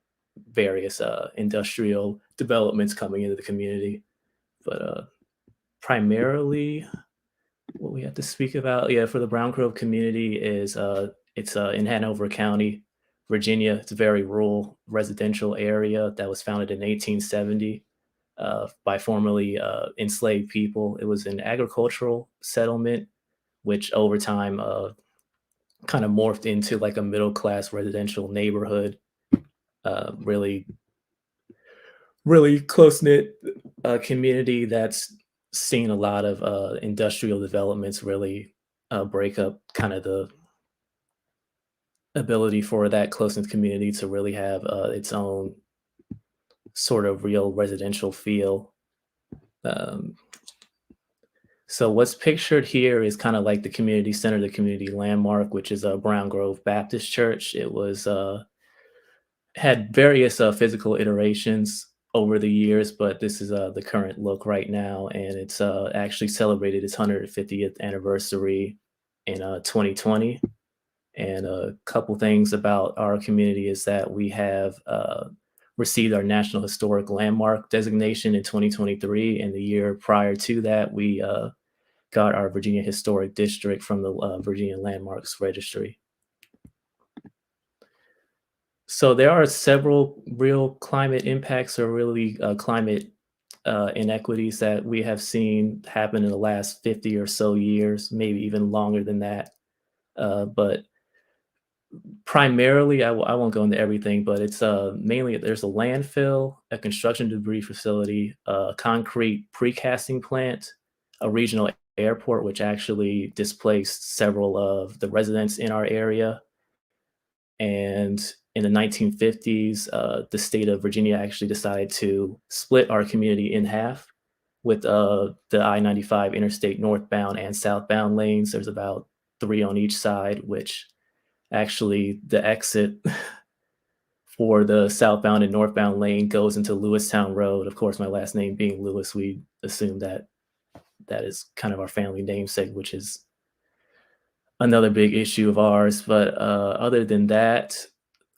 various industrial developments coming into the community. But primarily what we have to speak about, for the Brown Grove community is it's in Hanover County, Virginia. It's a very rural residential area that was founded in 1870 by formerly enslaved people. It was an agricultural settlement, which over time kind of morphed into like a middle-class residential neighborhood. Really close-knit community that's seen a lot of industrial developments really break up kind of the ability for that close-knit community to really have its own sort of real residential feel. So what's pictured here is kind of like the community center, the community landmark, which is a Brown Grove Baptist Church. It was had various physical iterations over the years, but this is the current look right now, and it's actually celebrated its 150th anniversary in 2020. And a couple things about our community is that we have received our National Historic Landmark designation in 2023, and the year prior to that, we got our Virginia Historic District from the Virginia Landmarks Registry. So there are several real climate impacts or really climate inequities that we have seen happen in the last 50 or so years, maybe even longer than that. But primarily, I won't go into everything, but it's mainly there's a landfill, a construction debris facility, a concrete precasting plant, a regional airport, which actually displaced several of the residents in our area. And in the 1950s, the state of Virginia actually decided to split our community in half with the I-95 interstate northbound and southbound lanes. There's about 3 on each side, which actually the exit for the southbound and northbound lane goes into Lewistown Road. Of course, my last name being Lewis, we assume that that is kind of our family namesake, which is another big issue of ours. But other than that,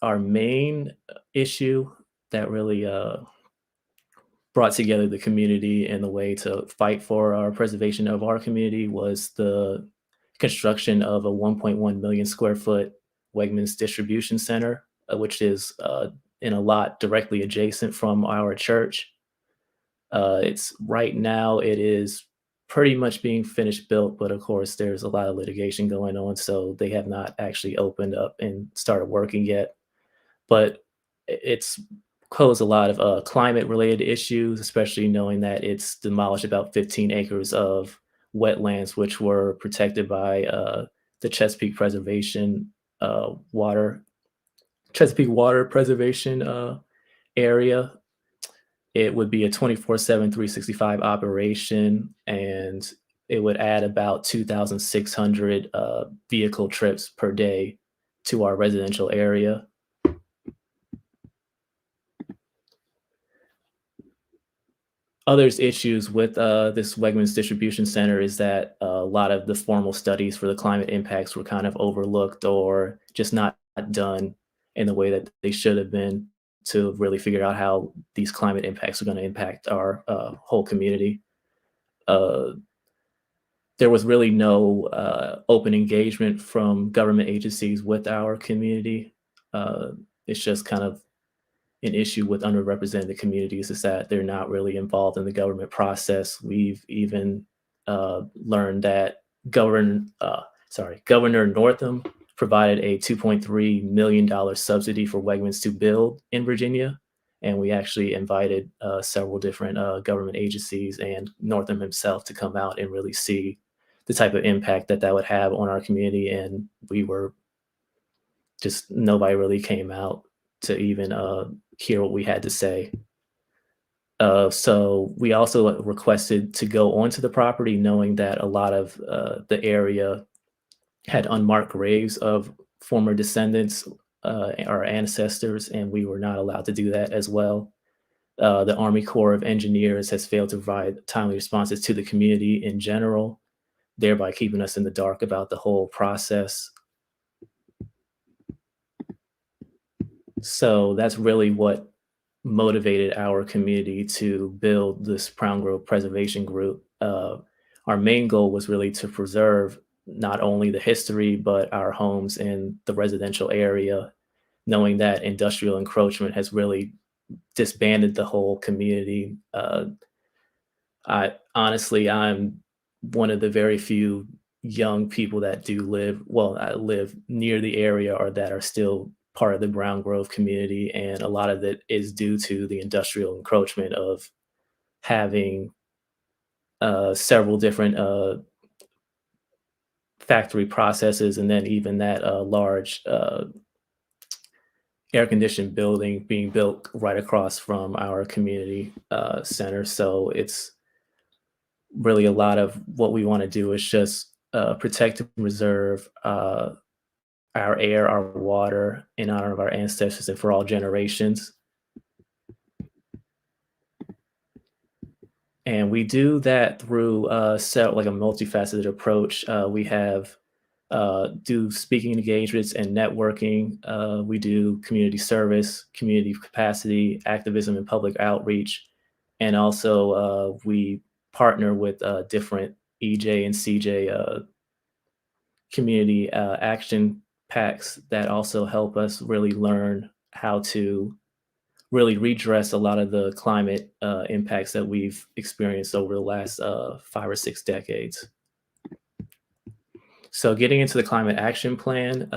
our main issue that really brought together the community in the way to fight for our preservation of our community was the construction of a 1.1 million square foot Wegmans distribution center, which is in a lot directly adjacent from our church. It's right now it is pretty much being finished built, but of course there's a lot of litigation going on, so they have not actually opened up and started working yet. But it's posed a lot of climate related issues, especially knowing that it's demolished about 15 acres of wetlands, which were protected by the Chesapeake Water Preservation area. It would be a 24/7, 365 operation, and it would add about 2,600 vehicle trips per day to our residential area. Others issues with this Wegmans distribution center is that a lot of the formal studies for the climate impacts were kind of overlooked or just not done in the way that they should have been to really figure out how these climate impacts are going to impact our whole community. There was really no open engagement from government agencies with our community. It's just kind of an issue with underrepresented communities is that they're not really involved in the government process. We've even learned that Governor Northam provided a $2.3 million subsidy for Wegmans to build in Virginia. And we actually invited several different government agencies and Northam himself to come out and really see the type of impact that that would have on our community. And nobody really came out to even hear what we had to say. So we also requested to go onto the property knowing that a lot of the area had unmarked graves of former descendants, our ancestors, and we were not allowed to do that as well. The Army Corps of Engineers has failed to provide timely responses to the community in general, thereby keeping us in the dark about the whole process. So that's really what motivated our community to build this Crown Grove Preservation Group. Our main goal was really to preserve not only the history, but our homes in the residential area, knowing that industrial encroachment has really disbanded the whole community. I'm one of the very few young people that I live near the area or that are still part of the Brown Grove community. And a lot of it is due to the industrial encroachment of having several different factory processes, and then even that large air-conditioned building being built right across from our community center. So it's really a lot of what we want to do is just protect and preserve our air, our water, in honor of our ancestors and for all generations. And we do that through like a multifaceted approach. We have do speaking engagements and networking. We do community service, community capacity, activism, and public outreach. And also we partner with different EJ and CJ community action packs that also help us really learn how to really redress a lot of the climate impacts that we've experienced over the last 5 or 6 decades. So getting into the climate action plan,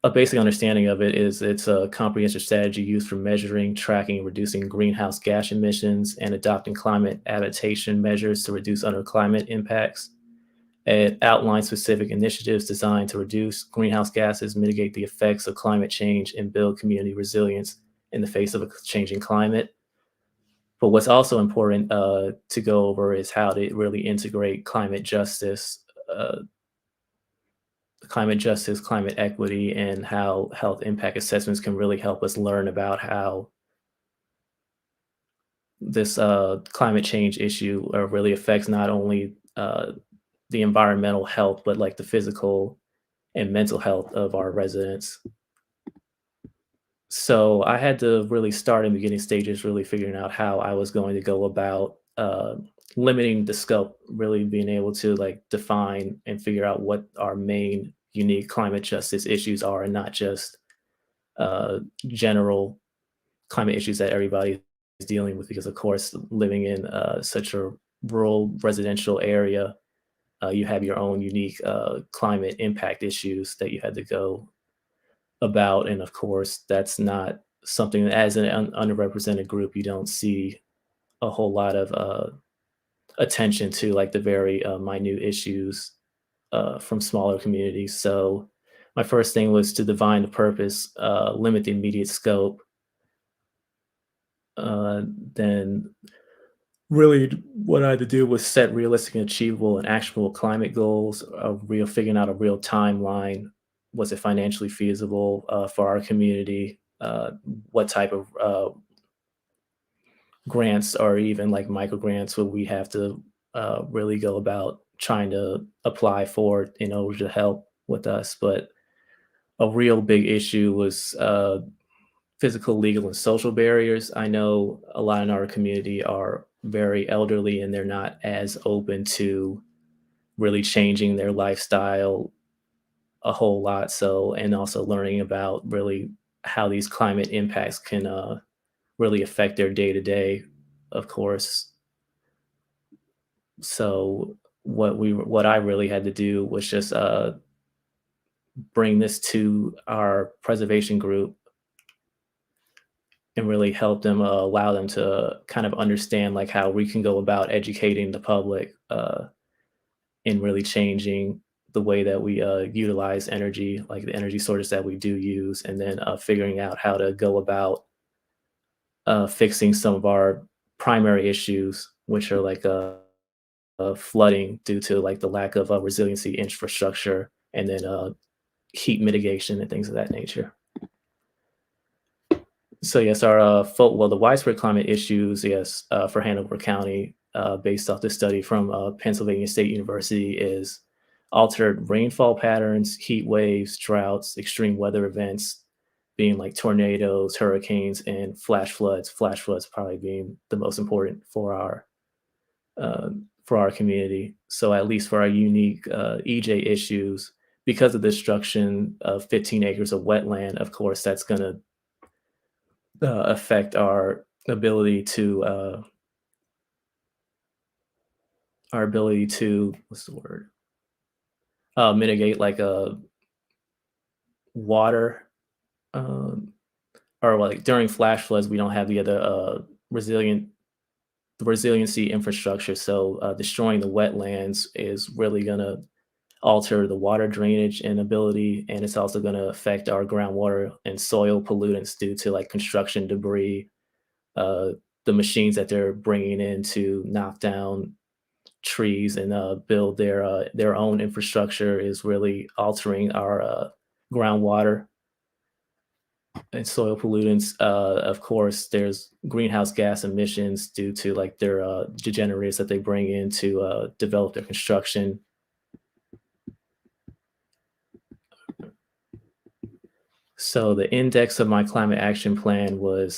a basic understanding of it is it's a comprehensive strategy used for measuring, tracking, and reducing greenhouse gas emissions and adopting climate adaptation measures to reduce other climate impacts. It outlines specific initiatives designed to reduce greenhouse gases, mitigate the effects of climate change, and build community resilience in the face of a changing climate. But what's also important to go over is how to really integrate climate equity, and how health impact assessments can really help us learn about how this climate change issue really affects not only the environmental health, but like the physical and mental health of our residents. So I had to really start in the beginning stages, really figuring out how I was going to go about limiting the scope, really being able to like define and figure out what our main unique climate justice issues are, and not just general climate issues that everybody is dealing with. Because of course, living in such a rural residential area, you have your own unique climate impact issues that you had to go about. And of course, that's not something that, as an underrepresented group, you don't see a whole lot of attention to, like the very minute issues from smaller communities. So my first thing was to define the purpose, limit the immediate scope. Then really what I had to do was set realistic and achievable and actionable climate goals, figuring out a real timeline. Was it financially feasible for our community? What type of grants, or even like micro grants, would we have to really go about trying to apply for in order to help with us? But a real big issue was physical, legal, and social barriers. I know a lot in our community are very elderly, and they're not as open to really changing their lifestyle a whole lot. So, and also learning about really how these climate impacts can really affect their day to day, of course. So what I really had to do was just bring this to our preservation group and really help them, allow them to kind of understand like how we can go about educating the public and really changing the way that we utilize energy, like the energy sources that we do use, and then figuring out how to go about fixing some of our primary issues, which are like flooding due to like the lack of resiliency infrastructure, and then heat mitigation and things of that nature. So yes, our the widespread climate issues, yes, for Hanover County, based off this study from Pennsylvania State University, is altered rainfall patterns, heat waves, droughts, extreme weather events, being like tornadoes, hurricanes, and flash floods. Flash floods probably being the most important for our community. So at least for our unique EJ issues, because of the destruction of 15 acres of wetland, of course, that's going to affect our ability to what's the word, mitigate like a water, or like during flash floods we don't have the other resiliency infrastructure. So destroying the wetlands is really going to alter the water drainage and ability, and it's also going to affect our groundwater and soil pollutants due to like construction debris, the machines that they're bringing in to knock down trees and build their own infrastructure is really altering our groundwater and soil pollutants. Of course, there's greenhouse gas emissions due to like their degenerates that they bring in to develop their construction. So the index of my climate action plan was,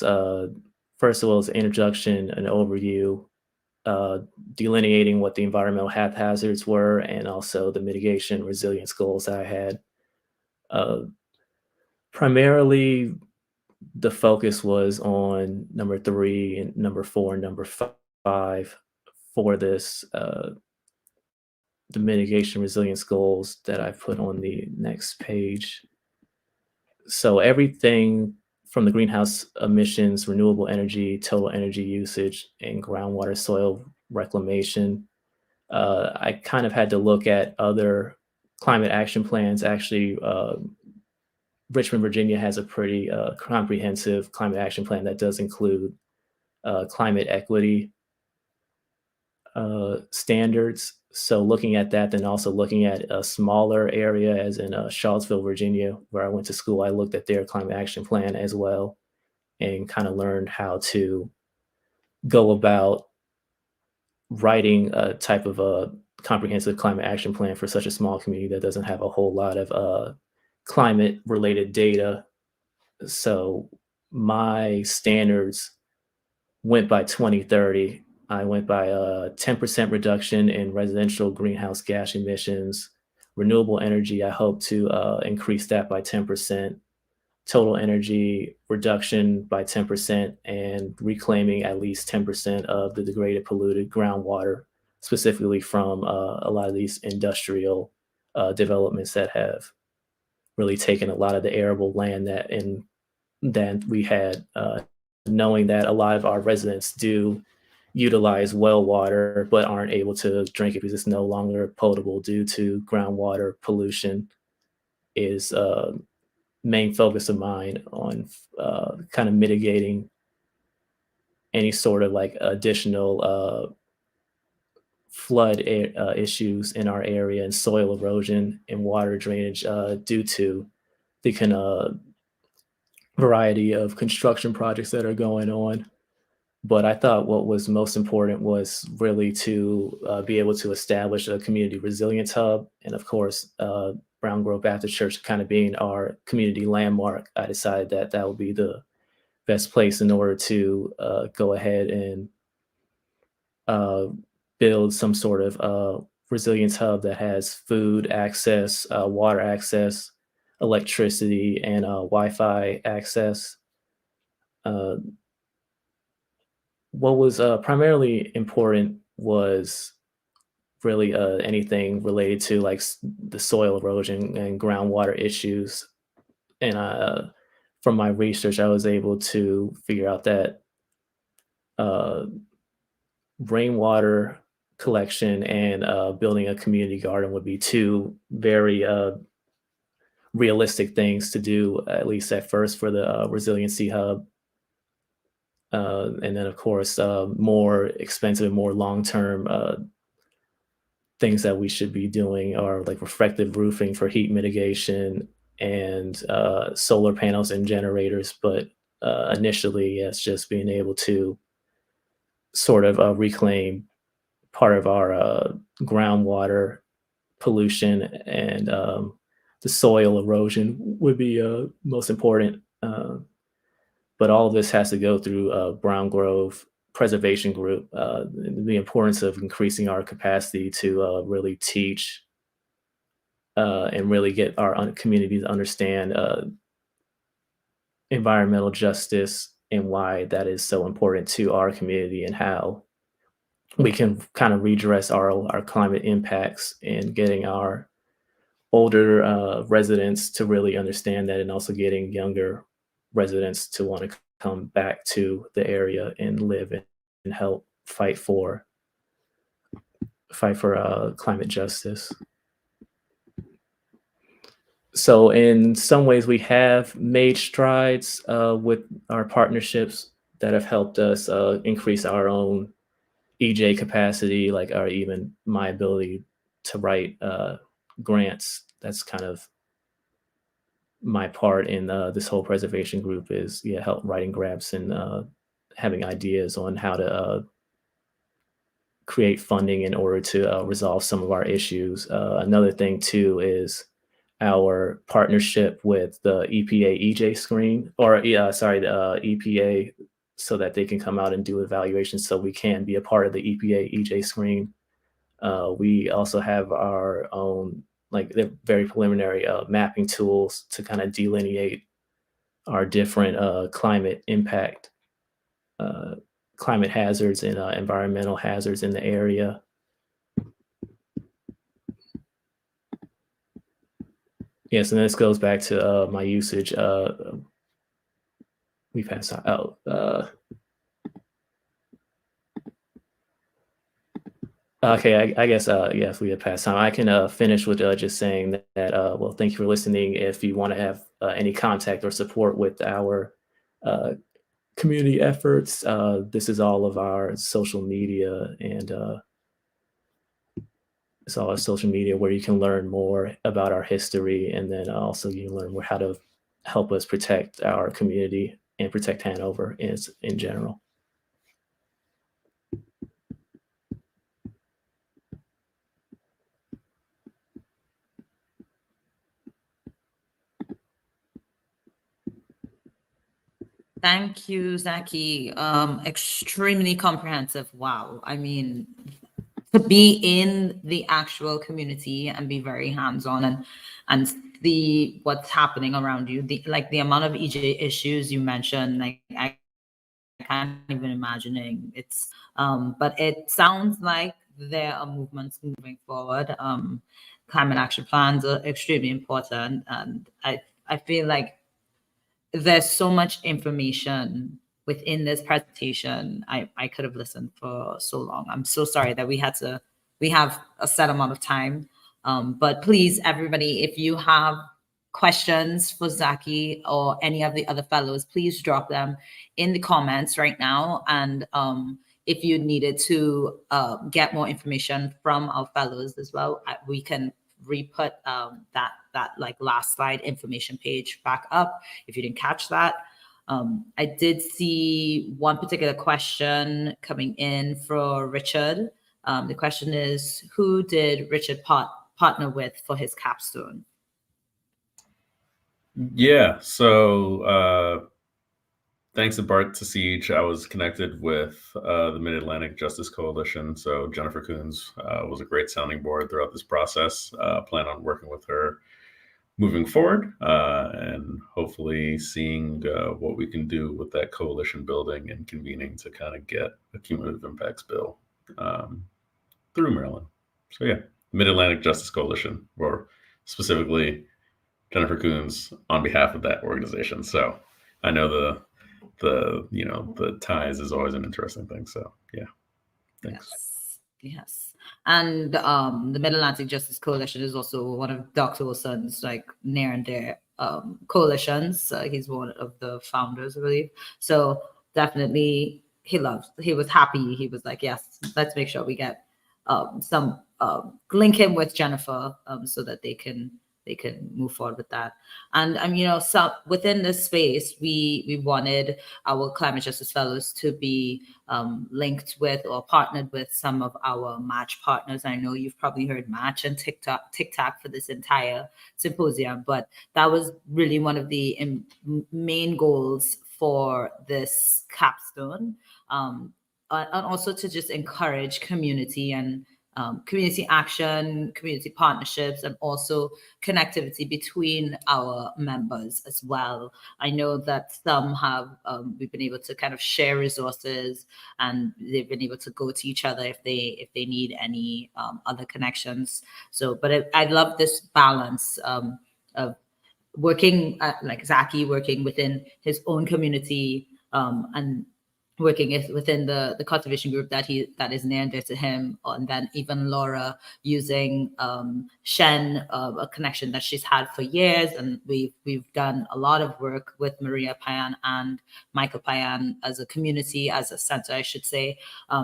first of all, it's an introduction, an overview, delineating what the environmental hazards were, and also the mitigation resilience goals that I had. Primarily, the focus was on number 3 and number 4 and number 5 for this, the mitigation resilience goals that I put on the next page. So everything from the greenhouse emissions, renewable energy, total energy usage, and groundwater soil reclamation, I kind of had to look at other climate action plans. Actually, Richmond, Virginia has a pretty comprehensive climate action plan that does include climate equity standards. So looking at that, then also looking at a smaller area, as in Charlottesville, Virginia, where I went to school, I looked at their climate action plan as well and kind of learned how to go about writing a type of a comprehensive climate action plan for such a small community that doesn't have a whole lot of climate related data. So my standards went by 2030. I went by a 10% reduction in residential greenhouse gas emissions. Renewable energy, I hope to increase that by 10%. Total energy reduction by 10%, and reclaiming at least 10% of the degraded, polluted groundwater, specifically from a lot of these industrial developments that have really taken a lot of the arable land that we had, knowing that a lot of our residents do utilize well water but aren't able to drink it because it's no longer potable due to groundwater pollution, is main focus of mine on kind of mitigating any sort of like additional flood issues in our area, and soil erosion and water drainage due to the kind of variety of construction projects that are going on. But I thought what was most important was really to be able to establish a community resilience hub. And of course, Brown Grove Baptist Church kind of being our community landmark, I decided that that would be the best place in order to go ahead and build some sort of resilience hub that has food access, water access, electricity, and Wi-Fi access. What was primarily important was really anything related to like the soil erosion and groundwater issues. And from my research, I was able to figure out that rainwater collection and building a community garden would be two very realistic things to do, at least at first, for the resiliency hub. And then, of course, more expensive, more long-term things that we should be doing are like reflective roofing for heat mitigation and solar panels and generators. But initially, it's just being able to sort of reclaim part of our groundwater pollution, and the soil erosion would be most important. But all of this has to go through Brown Grove Preservation Group. The importance of increasing our capacity to really teach and really get our community to understand environmental justice and why that is so important to our community, and how we can kind of redress our climate impacts, and getting our older residents to really understand that, and also getting younger residents to want to come back to the area and live and help fight for climate justice. So in some ways, we have made strides with our partnerships that have helped us increase our own EJ capacity, like even my ability to write grants. That's kind of my part in this whole preservation group, is help writing grants and having ideas on how to create funding in order to resolve some of our issues. Another thing too is our partnership with the EPA EJ screen, or the EPA, so that they can come out and do evaluations, so we can be a part of the EPA EJ screen. We also have our own, like, the very preliminary mapping tools to kind of delineate our different climate impact, climate hazards and environmental hazards in the area. Yes, and this goes back to my usage. We passed out. Okay, I guess, yeah, if we had passed time, I can finish with just saying that, well, thank you for listening. If you want to have any contact or support with our community efforts, this is all of our social media, and it's all our social media where you can learn more about our history, and then also you can learn how to help us protect our community and protect Hanover in general. Thank you, Zaki. Extremely comprehensive. Wow. I mean, to be in the actual community and be very hands-on and see what's happening around you. The amount of EJ issues you mentioned, like I can't even imagining. It's but it sounds like there are movements moving forward. Climate action plans are extremely important, and I feel like there's so much information within this presentation. I could have listened for so long. I'm so sorry that we have a set amount of time. But please, everybody, if you have questions for Zaki or any of the other fellows, please drop them in the comments right now. And if you needed to get more information from our fellows as well, we can re-put that like last slide information page back up if you didn't catch that. I did see one particular question coming in for Richard. The question is, who did Richard partner with for his capstone? Yeah, so thanks in part to Siege, I was connected with the Mid-Atlantic Justice Coalition. So Jennifer Coons was a great sounding board throughout this process. Plan on working with her moving forward and hopefully seeing what we can do with that coalition building and convening to kind of get a cumulative impacts bill through Maryland. So yeah, Mid-Atlantic Justice Coalition, or specifically Jennifer Coons on behalf of that organization. So I know the ties is always an interesting thing. So yeah, thanks. Yes. And the Mid-Atlantic Justice Coalition is also one of Dr. Wilson's like near and dear coalitions. He's one of the founders, I believe. So definitely he was happy. He was like, yes, let's make sure we get link him with Jennifer so that they can move forward with that. And so within this space, we wanted our climate justice fellows to be linked with or partnered with some of our match partners. I know you've probably heard match and TikTok for this entire symposium, but that was really one of the main goals for this capstone. And also to just encourage community and community action, community partnerships, and also connectivity between our members as well. I know that some have, we've been able to kind of share resources, and they've been able to go to each other if they need any other connections. So, but I love this balance of working like Zaki working within his own community and working within the cultivation group that is near and dear to him, and then even Laura using Shen, a connection that she's had for years, and we've done a lot of work with Maria Payan and Michael Payan as a community, as a center, I should say.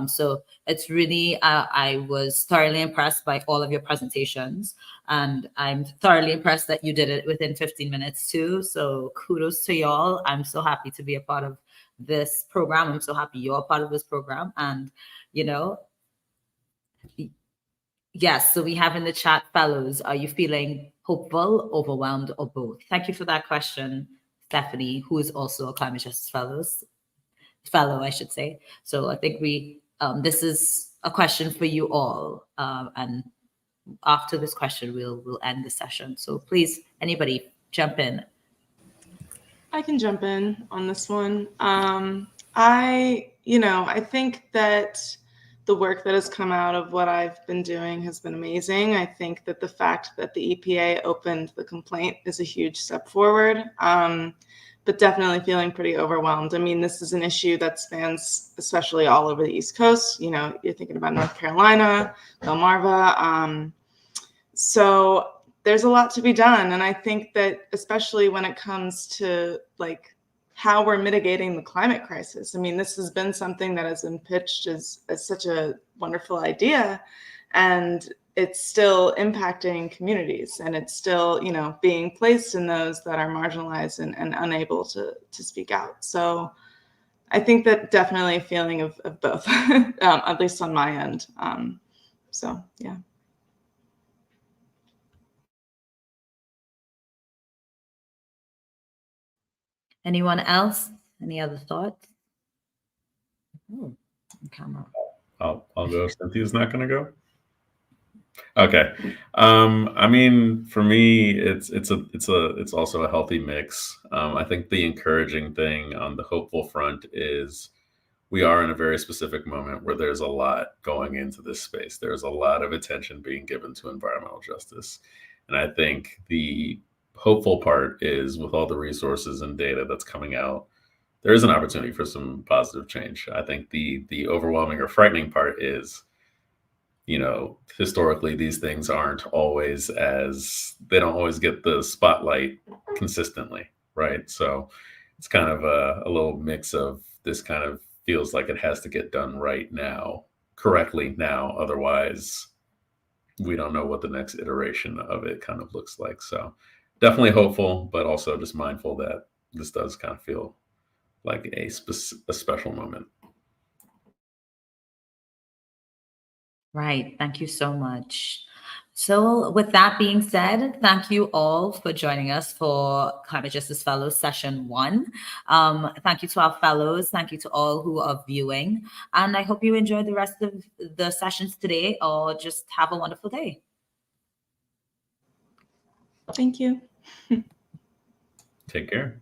So it's really I was thoroughly impressed by all of your presentations, and I'm thoroughly impressed that you did it within 15 minutes too. So kudos to y'all. I'm so happy to be a part of this program. I'm so happy you're a part of this program. And, yes, so we have in the chat, fellows, are you feeling hopeful, overwhelmed, or both? Thank you for that question, Stephanie, who is also a climate justice fellow, I should say. So I think this is a question for you all. And after this question, we'll end the session. So please, anybody jump in. I can jump in on this one. I think that the work that has come out of what I've been doing has been amazing. I think that the fact that the EPA opened the complaint is a huge step forward, but definitely feeling pretty overwhelmed. I mean, this is an issue that spans especially all over the East Coast. You know, you're thinking about North Carolina, Delmarva. So there's a lot to be done. And I think that especially when it comes to like how we're mitigating the climate crisis. I mean, this has been something that has been pitched as such a wonderful idea, and it's still impacting communities, and it's still, you know, being placed in those that are marginalized and unable to speak out. So I think that definitely a feeling of both, at least on my end. So, yeah. Anyone else? Any other thoughts? Oh, camera. I'll go. Cynthia's not going to go. Okay. I mean, for me, it's also a healthy mix. I think the encouraging thing on the hopeful front is we are in a very specific moment where there's a lot going into this space. There's a lot of attention being given to environmental justice. And I think the hopeful part is with all the resources and data that's coming out, there is an opportunity for some positive change. I think the overwhelming or frightening part is, you know, historically, these things they don't always get the spotlight consistently, right? So it's kind of a little mix of this kind of feels like it has to get done right now, correctly now. Otherwise, we don't know what the next iteration of it kind of looks like. So definitely hopeful, but also just mindful that this does kind of feel like a special moment. Right. Thank you so much. So with that being said, thank you all for joining us for Climate Justice Fellows Session 1. Thank you to our fellows. Thank you to all who are viewing. And I hope you enjoy the rest of the sessions today, or just have a wonderful day. Thank you. Take care.